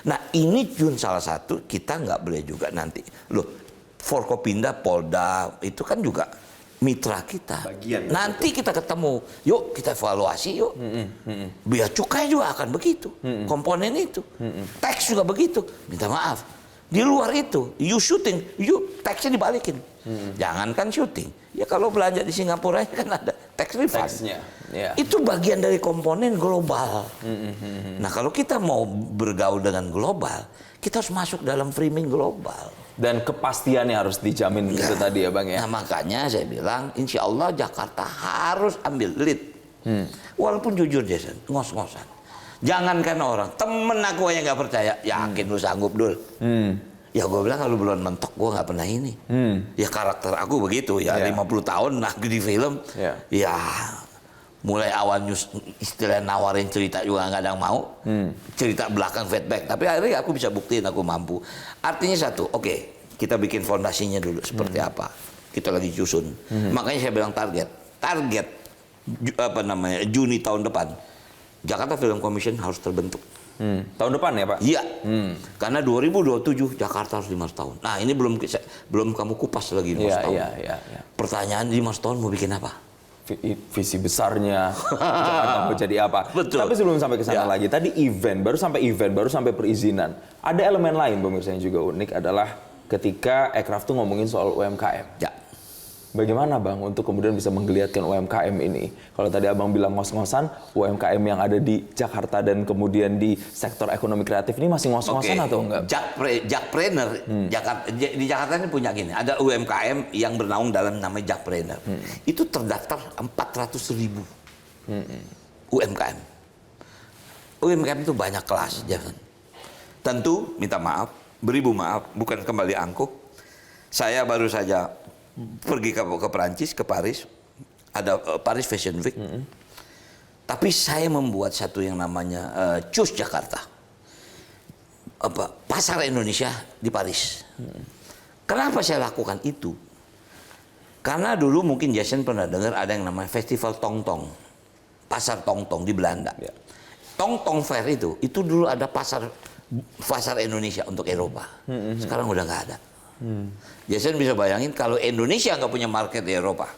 Nah ini Jun salah satu, kita nggak boleh juga nanti. Loh, Forkopinda, Polda, itu kan juga mitra kita. Bagian. Nanti kita ketemu, yuk kita evaluasi yuk. Biaya cukai juga akan begitu, komponen itu. Tax juga begitu. Minta maaf, di luar itu, you shooting, you taxnya dibalikin. Jangankan syuting, ya kalau belanja di Singapura kan ada tax refund. Taxnya, ya. Itu bagian dari komponen global. Nah kalau kita mau bergaul dengan global, kita harus masuk dalam framing global. Dan kepastiannya harus dijamin itu tadi ya, Bang ya. Nah makanya saya bilang, insya Allah Jakarta harus ambil lead. Walaupun jujur Jason, ngos-ngosan. Jangankan orang, temen aku aja nggak percaya, yakin lu sanggup Dul. Ya gue bilang kalau belum mentok gue nggak pernah ini. Ya karakter aku begitu ya, 50 tahun di film. Ya mulai awal istilah nawarin cerita juga nggak ada yang mau. Cerita belakang feedback. Tapi akhirnya aku bisa buktiin aku mampu. Artinya satu, oke, kita bikin fondasinya dulu seperti apa. Kita lagi susun. Makanya saya bilang target Juni tahun depan Jakarta Film Commission harus terbentuk. Tahun depan ya, Pak? Iya. Karena 2027 Jakarta harus 5 tahun. Nah ini belum kamu kupas lagi 5 tahun. Iya. Pertanyaan 5 tahun mau bikin apa? Visi besarnya Jakarta mau jadi apa. Betul. Tapi sebelum sampai ke sana lagi, tadi baru sampai perizinan. Ada elemen lain pemirsa yang juga unik adalah ketika Aircraft tuh ngomongin soal UMKM. Ya. Bagaimana Bang untuk kemudian bisa menggeliatkan UMKM ini? Kalau tadi Abang bilang ngos-ngosan, UMKM yang ada di Jakarta dan kemudian di sektor ekonomi kreatif ini masih ngos-ngosan atau enggak? Jakpreneur, di Jakarta ini punya gini, ada UMKM yang bernaung dalam namanya Jakpreneur. Itu terdaftar 400.000 UMKM. UMKM itu banyak kelas, Jason. Tentu minta maaf, beribu maaf, bukan kembali angkuh. Saya baru saja pergi ke Perancis, ke Paris. Ada Paris Fashion Week. Tapi saya membuat satu yang namanya Choose Jakarta. Pasar Indonesia di Paris. Kenapa saya lakukan itu? Karena dulu mungkin Jason pernah dengar ada yang namanya Festival Tongtong. Pasar Tongtong di Belanda. Tongtong Fair itu dulu ada pasar Indonesia untuk Eropa. Sekarang udah nggak ada. Jason bisa bayangin kalau Indonesia nggak punya market di Eropa.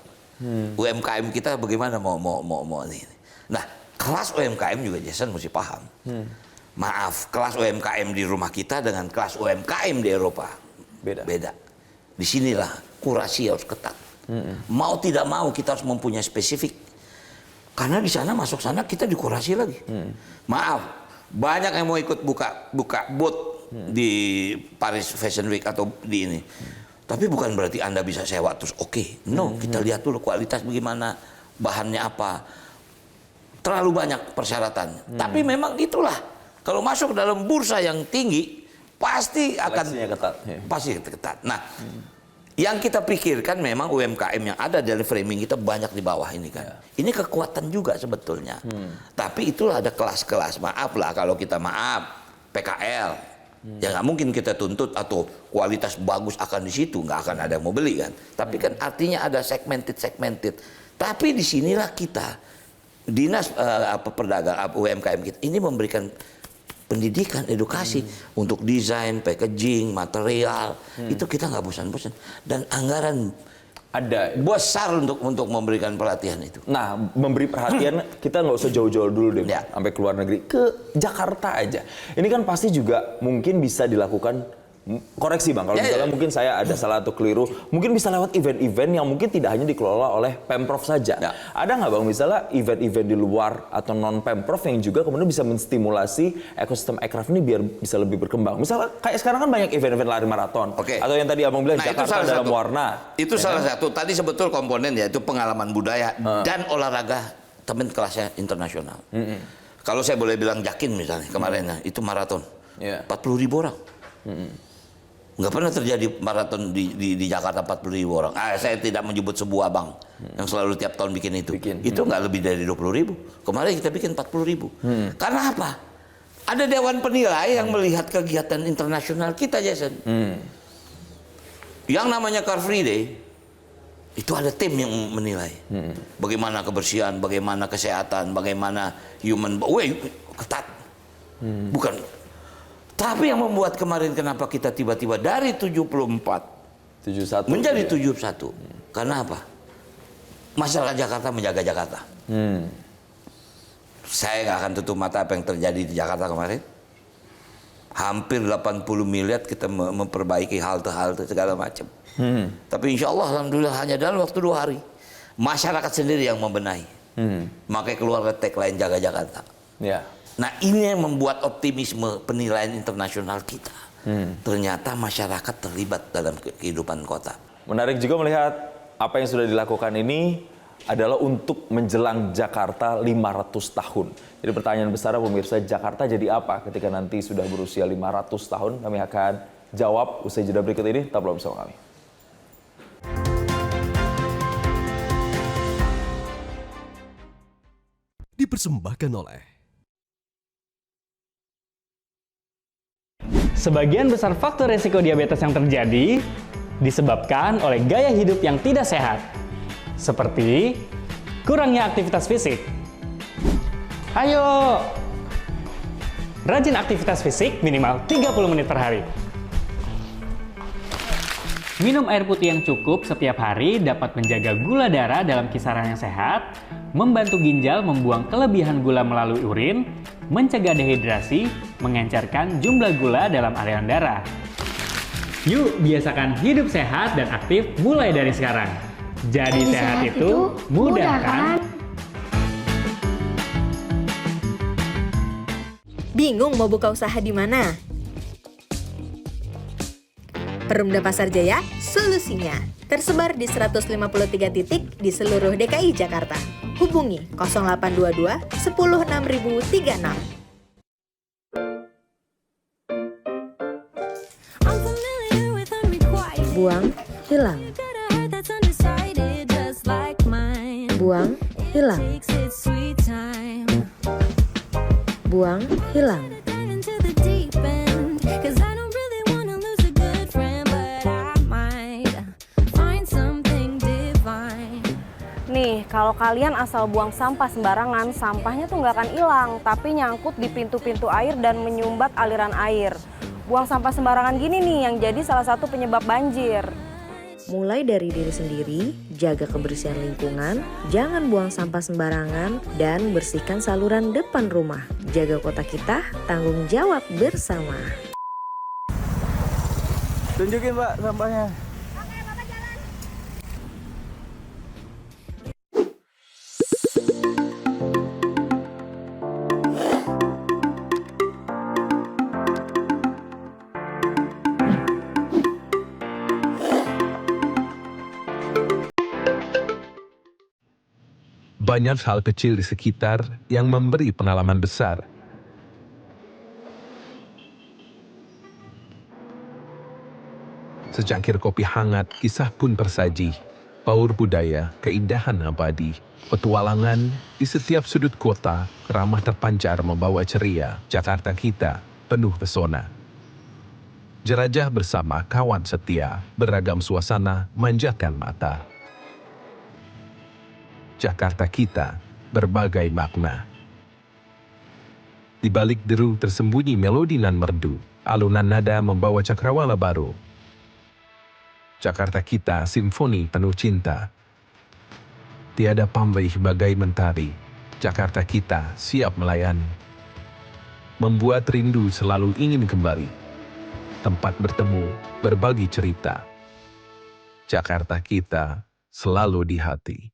UMKM kita bagaimana mau ini. Nah, kelas UMKM juga Jason mesti paham. Maaf, kelas UMKM di rumah kita dengan kelas UMKM di Eropa beda. Disinilah kurasi harus ketat. Mau tidak mau kita harus mempunyai spesifik. Karena di sana masuk sana kita dikurasi lagi. Maaf, banyak yang mau ikut buka booth di Paris Fashion Week atau di ini. Tapi bukan berarti Anda bisa sewa terus oke. No, kita lihat dulu kualitas bagaimana, bahannya apa. Terlalu banyak persyaratan. Tapi memang itulah. Kalau masuk dalam bursa yang tinggi, pasti akan ketat. Nah, yang kita pikirkan memang UMKM yang ada dari framing kita banyak di bawah ini kan. Ini kekuatan juga sebetulnya. Tapi itulah ada kelas-kelas. Maaf lah kalau kita PKL. Ya nggak mungkin kita tuntut atau kualitas bagus akan di situ, nggak akan ada yang mau beli kan. Tapi kan artinya ada segmented. Tapi disinilah kita dinas perdagangan UMKM kita ini memberikan pendidikan, edukasi untuk desain, packaging, material itu kita nggak bosan-bosan dan anggaran ada besar untuk memberikan pelatihan itu. Nah, memberi perhatian kita nggak usah jauh-jauh dulu deh, sampai ke luar negeri, ke Jakarta aja. Ini kan pasti juga mungkin bisa dilakukan. Koreksi Bang, kalau misalnya mungkin saya ada salah atau keliru, mungkin bisa lewat event-event yang mungkin tidak hanya dikelola oleh Pemprov saja. Ada nggak Bang misalnya event-event di luar atau non-Pemprov yang juga kemudian bisa menstimulasi ekosistem aircraft ini biar bisa lebih berkembang? Misalnya kayak sekarang kan banyak event-event lari maraton. Atau yang tadi Abang bilang Jakarta dalam warna. Itu salah satu. Tadi sebetul komponen yaitu pengalaman budaya dan olahraga teman kelasnya internasional. Kalau saya boleh bilang Jakin misalnya kemarin itu maraton. 40.000 orang. Nggak pernah terjadi maraton di Jakarta 40.000 orang. Saya tidak menyebut sebuah bank yang selalu tiap tahun bikin itu. Itu nggak lebih dari 20.000. Kemarin kita bikin 40.000. Karena apa? Ada dewan penilai yang melihat kegiatan internasional kita, Jason. Yang namanya Car Free Day, itu ada tim yang menilai. Bagaimana kebersihan, bagaimana kesehatan, bagaimana human... ketat. Bukan... Tapi yang membuat kemarin kenapa kita tiba-tiba dari 71 menjadi 71. Karena apa? Masyarakat Jakarta menjaga Jakarta. Saya nggak akan tutup mata apa yang terjadi di Jakarta kemarin. Hampir 80 miliar kita memperbaiki halte-halte segala macam. Tapi insya Allah alhamdulillah hanya dalam waktu 2 hari. Masyarakat sendiri yang membenahi. Makanya keluar tagline jaga Jakarta. Nah ini yang membuat optimisme penilaian internasional kita. Ternyata masyarakat terlibat dalam kehidupan kota. Menarik juga melihat apa yang sudah dilakukan ini adalah untuk menjelang Jakarta 500 tahun. Jadi pertanyaan besar pemirsa, Jakarta jadi apa ketika nanti sudah berusia 500 tahun? Kami akan jawab usai jeda berikut ini. Tetaplah bersama kami. Dipersembahkan oleh Sebagian besar faktor resiko diabetes yang terjadi disebabkan oleh gaya hidup yang tidak sehat, seperti kurangnya aktivitas fisik. Ayo, rajin aktivitas fisik minimal 30 menit per hari. Minum air putih yang cukup setiap hari dapat menjaga gula darah dalam kisaran yang sehat, membantu ginjal membuang kelebihan gula melalui urin, mencegah dehidrasi, mengencerkan jumlah gula dalam aliran darah. Yuk, biasakan hidup sehat dan aktif mulai dari sekarang. Jadi sehat itu mudah kan? Bingung mau buka usaha di mana? Perumda Pasar Jaya, solusinya. Tersebar di 153 titik di seluruh DKI Jakarta. Hubungi 0822 106036. Buang, hilang. Buang, hilang. Buang, hilang. Nih, kalau kalian asal buang sampah sembarangan, sampahnya tuh nggak akan hilang, tapi nyangkut di pintu-pintu air dan menyumbat aliran air. Buang sampah sembarangan gini nih yang jadi salah satu penyebab banjir. Mulai dari diri sendiri, jaga kebersihan lingkungan, jangan buang sampah sembarangan, dan bersihkan saluran depan rumah. Jaga kota kita, tanggung jawab bersama. Tunjukin Mbak sampahnya. Banyak hal kecil di sekitar yang memberi pengalaman besar. Secangkir kopi hangat, kisah pun tersaji. Paur budaya, keindahan abadi. Petualangan di setiap sudut kota, ramah terpancar membawa ceria. Jakarta kita penuh pesona. Jelajah bersama kawan setia, beragam suasana manjakan mata. Jakarta kita, berbagai makna. Di balik deru tersembunyi melodi nan merdu, alunan nada membawa cakrawala baru. Jakarta kita, simfoni penuh cinta. Tiada pamrih bagai mentari, Jakarta kita siap melayani. Membuat rindu selalu ingin kembali. Tempat bertemu, berbagi cerita. Jakarta kita selalu di hati.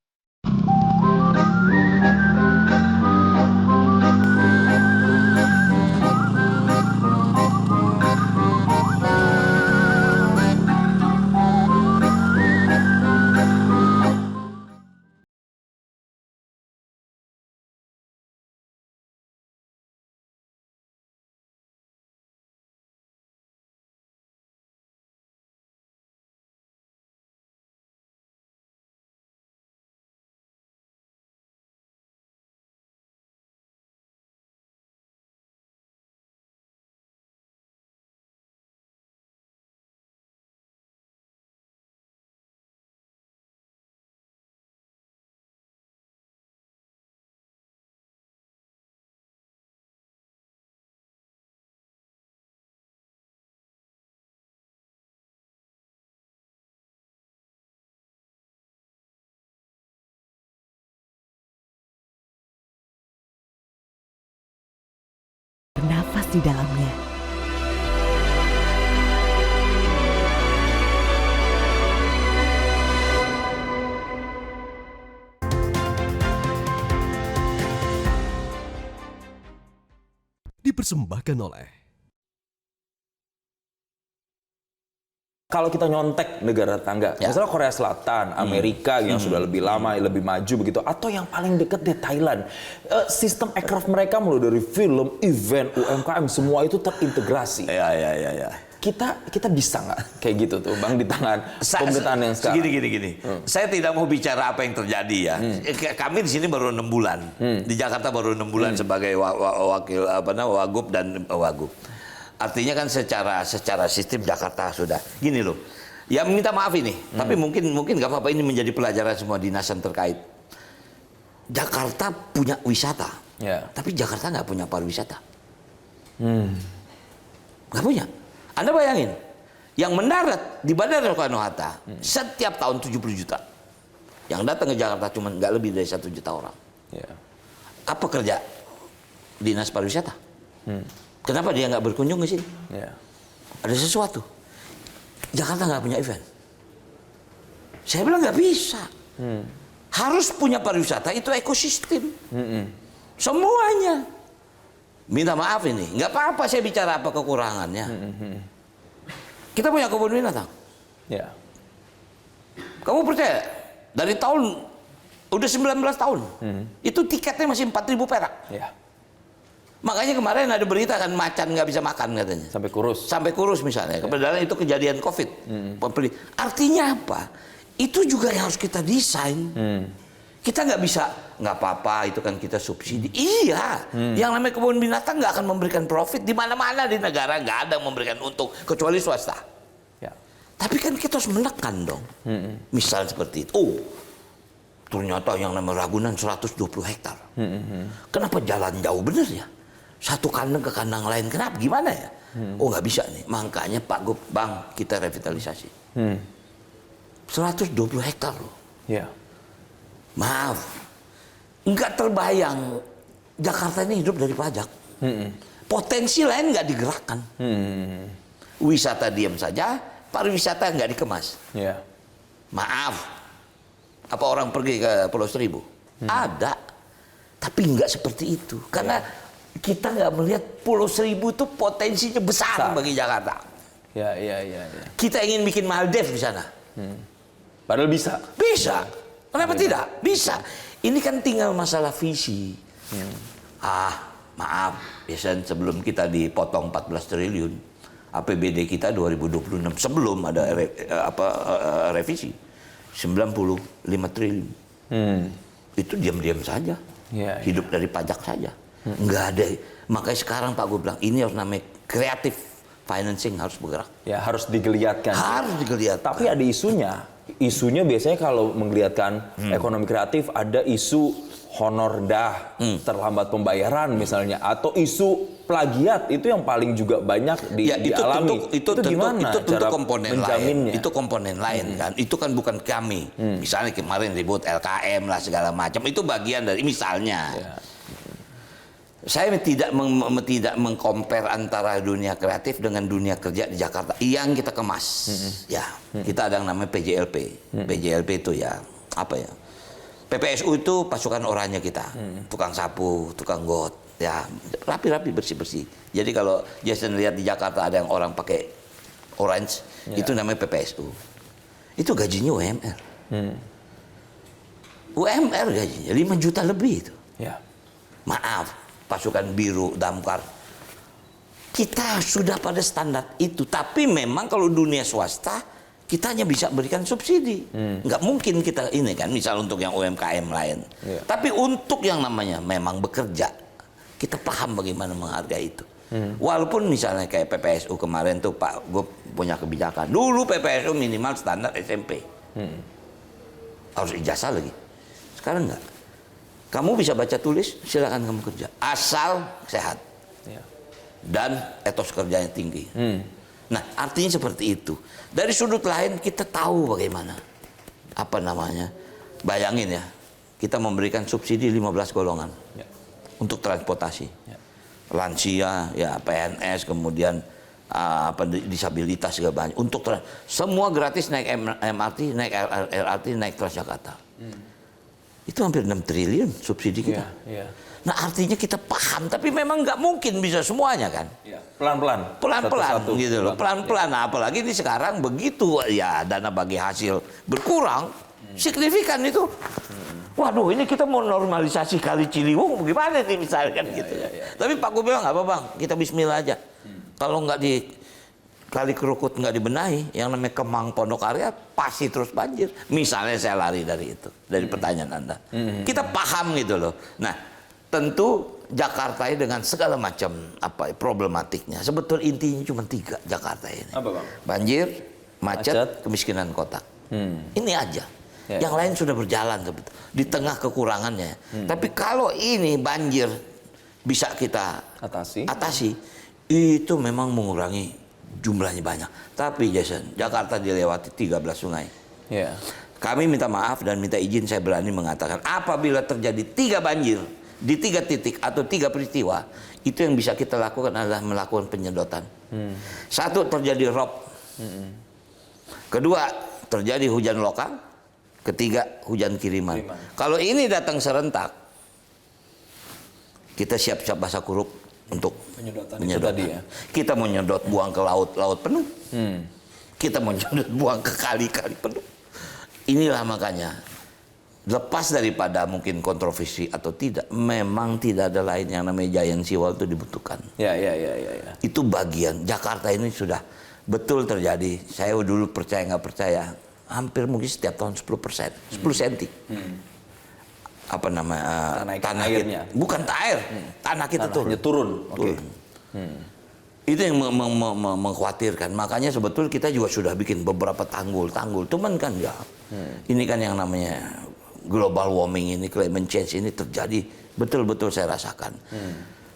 Bernafas di dalamnya. Dipersembahkan oleh Kalau kita nyontek negara tetangga, misalnya Korea Selatan, Amerika yang sudah lebih lama, lebih maju begitu, atau yang paling dekat deh Thailand, sistem aircraft mereka mulai dari film, event, UMKM, semua itu terintegrasi. Ya. Kita bisa nggak kayak gitu tuh, Bang, di tangan pemerintahan yang sekarang? Gini. Saya tidak mau bicara apa yang terjadi ya. Kami di sini baru 6 bulan. Di Jakarta baru 6 bulan sebagai wakil Wagub dan Wagub. Artinya kan secara sistem Jakarta sudah gini loh. Ya minta maaf ini, tapi mungkin nggak apa-apa, ini menjadi pelajaran semua dinas yang terkait. Jakarta punya wisata, tapi Jakarta nggak punya pariwisata. Nggak punya. Anda bayangin, yang mendarat di Bandara Soekarno-Hatta setiap tahun 70 juta. Yang datang ke Jakarta cuma nggak lebih dari 1 juta orang. Apa kerja dinas pariwisata? Kenapa dia nggak berkunjung ke sini? Ada sesuatu. Jakarta nggak punya event. Saya bilang nggak bisa. Harus punya pariwisata, itu ekosistem. Semuanya. Minta maaf ini, nggak apa-apa saya bicara apa kekurangannya. Kita punya kebun binatang. Kamu percaya? Dari tahun, udah 19 tahun. Itu tiketnya masih 4.000 perak. Makanya kemarin ada berita kan macan nggak bisa makan katanya. Sampai kurus. Sampai kurus misalnya. Padahal itu kejadian COVID. Artinya apa? Itu juga yang harus kita desain. Kita nggak bisa, nggak apa-apa itu kan kita subsidi. Iya, yang namanya kebun binatang nggak akan memberikan profit. Di mana-mana di negara nggak ada yang memberikan untung, kecuali swasta. Ya. Tapi kan kita harus menekan dong. Misal seperti itu. Oh, ternyata yang namanya Ragunan 120 hektar. Kenapa jalan jauh bener ya? Satu kandang ke kandang lain, kenapa? Gimana ya? Oh nggak bisa nih, makanya Pak Gub, Bang, kita revitalisasi. 120 hektar loh. Ya. Maaf, nggak terbayang Jakarta ini hidup dari pajak. Potensi lain nggak digerakkan. Wisata diam saja, pariwisata nggak dikemas. Ya. Maaf, apa orang pergi ke Pulau Seribu? Ada, tapi nggak seperti itu. Karena kita nggak melihat Pulau Seribu itu potensinya besar bagi Jakarta. Ya. Kita ingin bikin Maldives di sana. Padahal bisa. Bisa. Kenapa tidak? Bisa. Ini kan tinggal masalah visi. Maaf, biasanya sebelum kita dipotong 14 triliun, APBD kita 2026 sebelum ada revisi 95 triliun. Itu diam-diam saja. Hidup dari pajak saja. Nggak ada. Makanya sekarang Pak gue bilang ini harus namanya kreatif financing, harus bergerak. Ya, harus digeliatkan. Harus digeliatkan. Tapi ada isunya. Isunya biasanya kalau menggeliatkan ekonomi kreatif ada isu honor terlambat pembayaran misalnya, atau isu plagiat, itu yang paling juga banyak dialami. Itu gimana tentu cara komponen menjaminnya? lain. Itu komponen lain kan. Itu kan bukan kami. Misalnya kemarin ribut LKM lah segala macam, itu bagian dari misalnya. Saya tidak mengcompare antara dunia kreatif dengan dunia kerja di Jakarta yang kita kemas. Ya, kita ada yang namanya PJLP. PJLP itu ya apa ya? PPSU itu pasukan orangnya kita, tukang sapu, tukang got, ya rapi-rapi, bersih-bersih. Jadi kalau Jason lihat di Jakarta ada yang orang pakai orange, itu namanya PPSU. Itu gajinya UMR. UMR gajinya 5 juta lebih itu. Ya. Maaf. Pasukan biru, damkar, kita sudah pada standar itu. Tapi memang kalau dunia swasta, kita hanya bisa berikan subsidi. Nggak mungkin kita ini kan, misal untuk yang UMKM lain. Tapi untuk yang namanya memang bekerja, kita paham bagaimana menghargai itu. Walaupun misalnya kayak PPSU kemarin tuh Pak, gue punya kebijakan. Dulu PPSU minimal standar SMP. Harus ijazah lagi. Sekarang nggak. Kamu bisa baca tulis, silakan kamu kerja. Asal sehat. Dan etos kerjanya tinggi. Nah, artinya seperti itu. Dari sudut lain kita tahu bagaimana. Apa namanya? Bayangin ya, kita memberikan subsidi 15 golongan. Untuk transportasi. Lansia, ya PNS, kemudian disabilitas juga banyak. Untuk semua gratis naik MRT, naik LRT, naik Transjakarta. Itu hampir 6 triliun subsidi kita. Nah artinya kita paham, tapi memang nggak mungkin bisa semuanya kan. Pelan-pelan. Pelan-pelan gitu loh. Pelan-pelan. Nah, apalagi ini sekarang begitu ya dana bagi hasil berkurang signifikan itu. Waduh, ini kita mau normalisasi Kali Ciliwung gimana nih misalkan gitu. Tapi Pak gue bilang nggak apa Bang, kita bismillah aja. Kalau nggak di Kali Kerukut nggak dibenahi, yang namanya Kemang Pondokarya pasti terus banjir. Misalnya saya lari dari itu, dari pertanyaan Anda. Kita paham gitu loh. Nah, tentu Jakarta ini dengan segala macam problematiknya. Sebetulnya intinya cuma 3 Jakarta ini. Apa Bang? Banjir, macet, kemiskinan kota. Ini aja. Yang lain sudah berjalan sebetulnya. Di tengah kekurangannya. Tapi kalau ini banjir bisa kita atasi, itu memang mengurangi jumlahnya banyak. Tapi Jason, Jakarta dilewati 13 sungai. Kami minta maaf dan minta izin, saya berani mengatakan apabila terjadi 3 banjir di 3 titik atau 3 peristiwa, itu yang bisa kita lakukan adalah melakukan penyedotan. 1, terjadi rob. Kedua, terjadi hujan lokal. Ketiga, hujan kiriman. Kalau ini datang serentak, kita siap-siap basah kuruk untuk penyedotan. Kita mau nyedot buang ke laut penuh. Kita mau nyedot buang ke kali-kali penuh. Inilah makanya lepas daripada mungkin kontroversi atau tidak, memang tidak ada lain yang namanya giant seawall itu dibutuhkan. Ya. Itu bagian. Jakarta ini sudah betul terjadi. Saya dulu percaya nggak percaya, hampir mungkin setiap tahun 10%, 10 senti. Apa nama tanah airnya? Bukan air, tanah kita turun. Turun. Itu yang mengkhawatirkan. Makanya sebetulnya kita juga sudah bikin beberapa tanggul. Cuman kan ya, ini kan yang namanya global warming ini, climate change ini terjadi, betul-betul saya rasakan.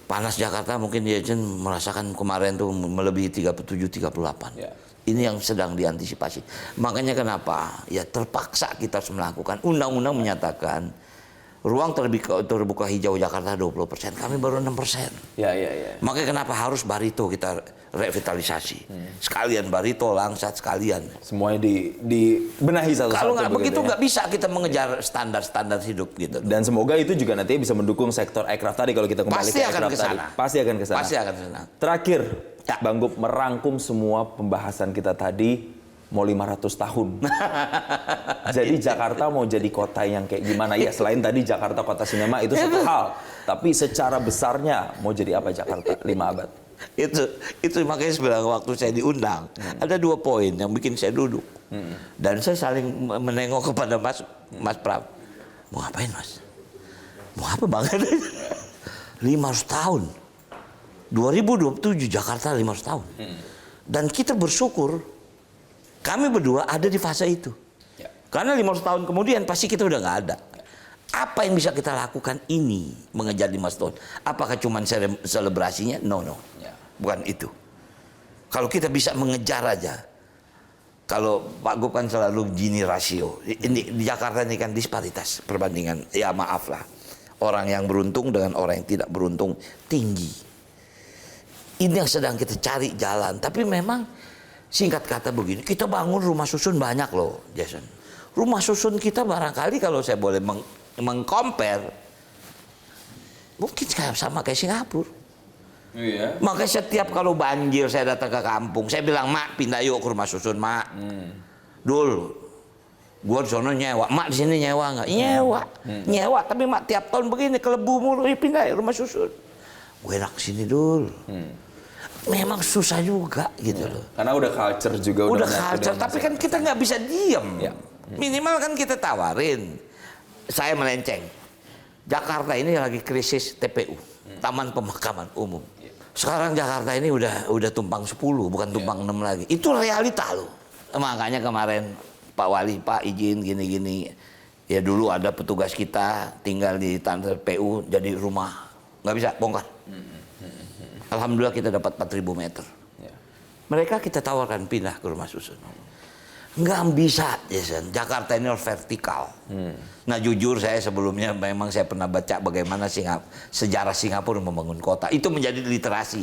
Panas Jakarta mungkin dia merasakan kemarin tuh melebihi 37, 38. Ya. Ini yang sedang diantisipasi. Makanya kenapa? Ya terpaksa kita harus melakukan. Undang-undang menyatakan ruang terbuka hijau Jakarta 20%, kami baru 6%. Ya. Makanya kenapa harus Barito kita revitalisasi. Sekalian Barito, Langsat sekalian. Semuanya dibenahi satu-satu. Kalau nggak begitu ya. nggak bisa kita mengejar standar hidup gitu. Dan semoga itu juga nanti bisa mendukung sektor aircraft tadi kalau kita kembali Pasti ke akan aircraft ke tadi. sana. Pasti akan ke sana. Pasti akan ke sana. Terakhir, Ya. Bang Gub merangkum semua pembahasan kita tadi mau 500 tahun. Jadi Jakarta mau jadi kota yang kayak gimana? Ya selain tadi Jakarta kota sinema itu satu hal. Tapi secara besarnya mau jadi apa Jakarta 5 abad? Itu makanya sebenarnya waktu saya diundang ada 2 poin yang bikin saya duduk. Dan saya saling menengok kepada Mas Pram. Mau ngapain Mas? Mau apa Bang? 500 tahun. 2027 Jakarta 500 tahun. Dan kita bersyukur kami berdua ada di fase itu. Karena 500 tahun kemudian pasti kita udah nggak ada. Apa yang bisa kita lakukan ini mengejar 500 tahun? Apakah cuma selebrasinya? No. Bukan itu. Kalau kita bisa mengejar aja. Kalau Pak Gub kan selalu Gini rasio. Ini di Jakarta ini kan disparitas perbandingan. Ya maaf lah. Orang yang beruntung dengan orang yang tidak beruntung tinggi. Ini yang sedang kita cari jalan. Tapi memang singkat kata begini, kita bangun rumah susun banyak loh, Jason. Rumah susun kita barangkali kalau saya boleh mengcompare, mungkin sama kayak Singapura. Iya. Makanya setiap kalau banjir saya datang ke kampung, saya bilang, Mak pindah yuk ke rumah susun, Mak. Dul, gua di sana nyewa, Mak di sini nyewa nggak? Nyewa. Tapi Mak tiap tahun begini kelebu mulu, pindah yuk rumah susun. Gue enak sini Dul. Memang susah juga gitu loh. Karena udah culture juga. Udah culture, tapi kan kita nggak bisa diem. Ya. Minimal kan kita tawarin. Saya melenceng. Jakarta ini lagi krisis TPU, Taman Pemakaman Umum. Sekarang Jakarta ini udah tumpang 10, bukan tumpang 6 lagi. Itu realita loh. Makanya kemarin Pak Wali, Pak izin gini-gini. Ya dulu ada petugas kita tinggal di tanah PU jadi rumah. Nggak bisa bongkar. Alhamdulillah kita dapat 4.000 meter. Mereka kita tawarkan pindah ke rumah susun. Nggak bisa, Jason. Jakarta ini harus vertikal. Nah jujur saya sebelumnya memang saya pernah baca bagaimana sejarah Singapura membangun kota. Itu menjadi literasi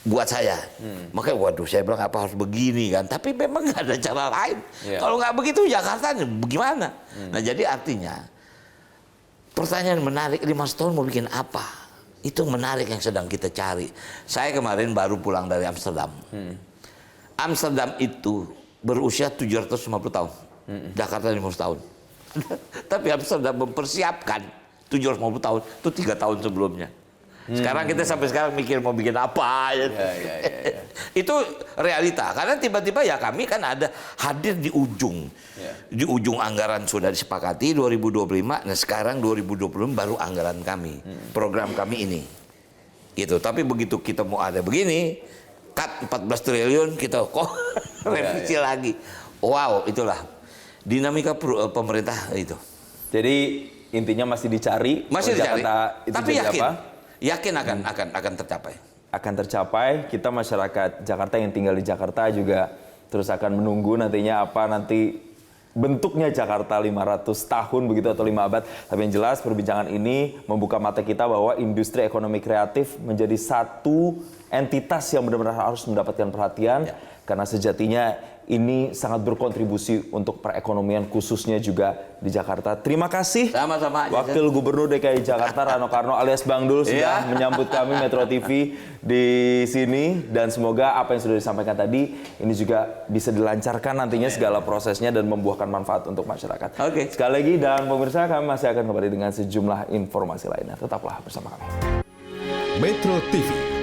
buat saya. Makanya waduh saya bilang apa harus begini kan. Tapi memang nggak ada cara lain. Kalau nggak begitu Jakarta bagaimana? Nah jadi artinya pertanyaan menarik 5 tahun mau bikin apa? Itu menarik yang sedang kita cari. Saya kemarin baru pulang dari Amsterdam. Amsterdam itu berusia 750 tahun. Jakarta 500 tahun. Tapi Amsterdam mempersiapkan 750 tahun itu 3 tahun sebelumnya. Sekarang kita sampai sekarang mikir mau bikin apa. Itu realita. Karena tiba-tiba ya kami kan ada hadir di ujung. Di ujung anggaran sudah disepakati 2025. Nah sekarang 2020 baru anggaran kami. Program kami ini. Gitu. Tapi begitu kita mau ada begini, cut 14 triliun kita kok revisi lagi. Wow, itulah dinamika pemerintah itu. Jadi intinya masih dicari. Masih dicari. Jakarta itu tapi jadi yakin. apa? Yakin akan tercapai. Akan tercapai. Kita masyarakat Jakarta yang tinggal di Jakarta juga terus akan menunggu nantinya apa nanti bentuknya Jakarta 500 tahun begitu atau 5 abad. Tapi yang jelas perbincangan ini membuka mata kita bahwa industri ekonomi kreatif menjadi satu entitas yang benar-benar harus mendapatkan perhatian. Karena sejatinya ini sangat berkontribusi untuk perekonomian khususnya juga di Jakarta. Terima kasih Sama-sama. Wakil Gubernur DKI Jakarta Rano Karno alias Bang Dul sudah menyambut kami Metro TV di sini, dan semoga apa yang sudah disampaikan tadi ini juga bisa dilancarkan nantinya segala prosesnya dan membuahkan manfaat untuk masyarakat. Oke. Sekali lagi, dan pemirsa, kami masih akan kembali dengan sejumlah informasi lainnya. Tetaplah bersama kami. Metro TV.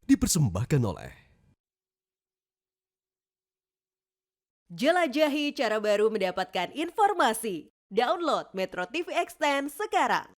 Dipersembahkan oleh Jelajahi cara baru mendapatkan informasi. Download Metro TV Extend sekarang.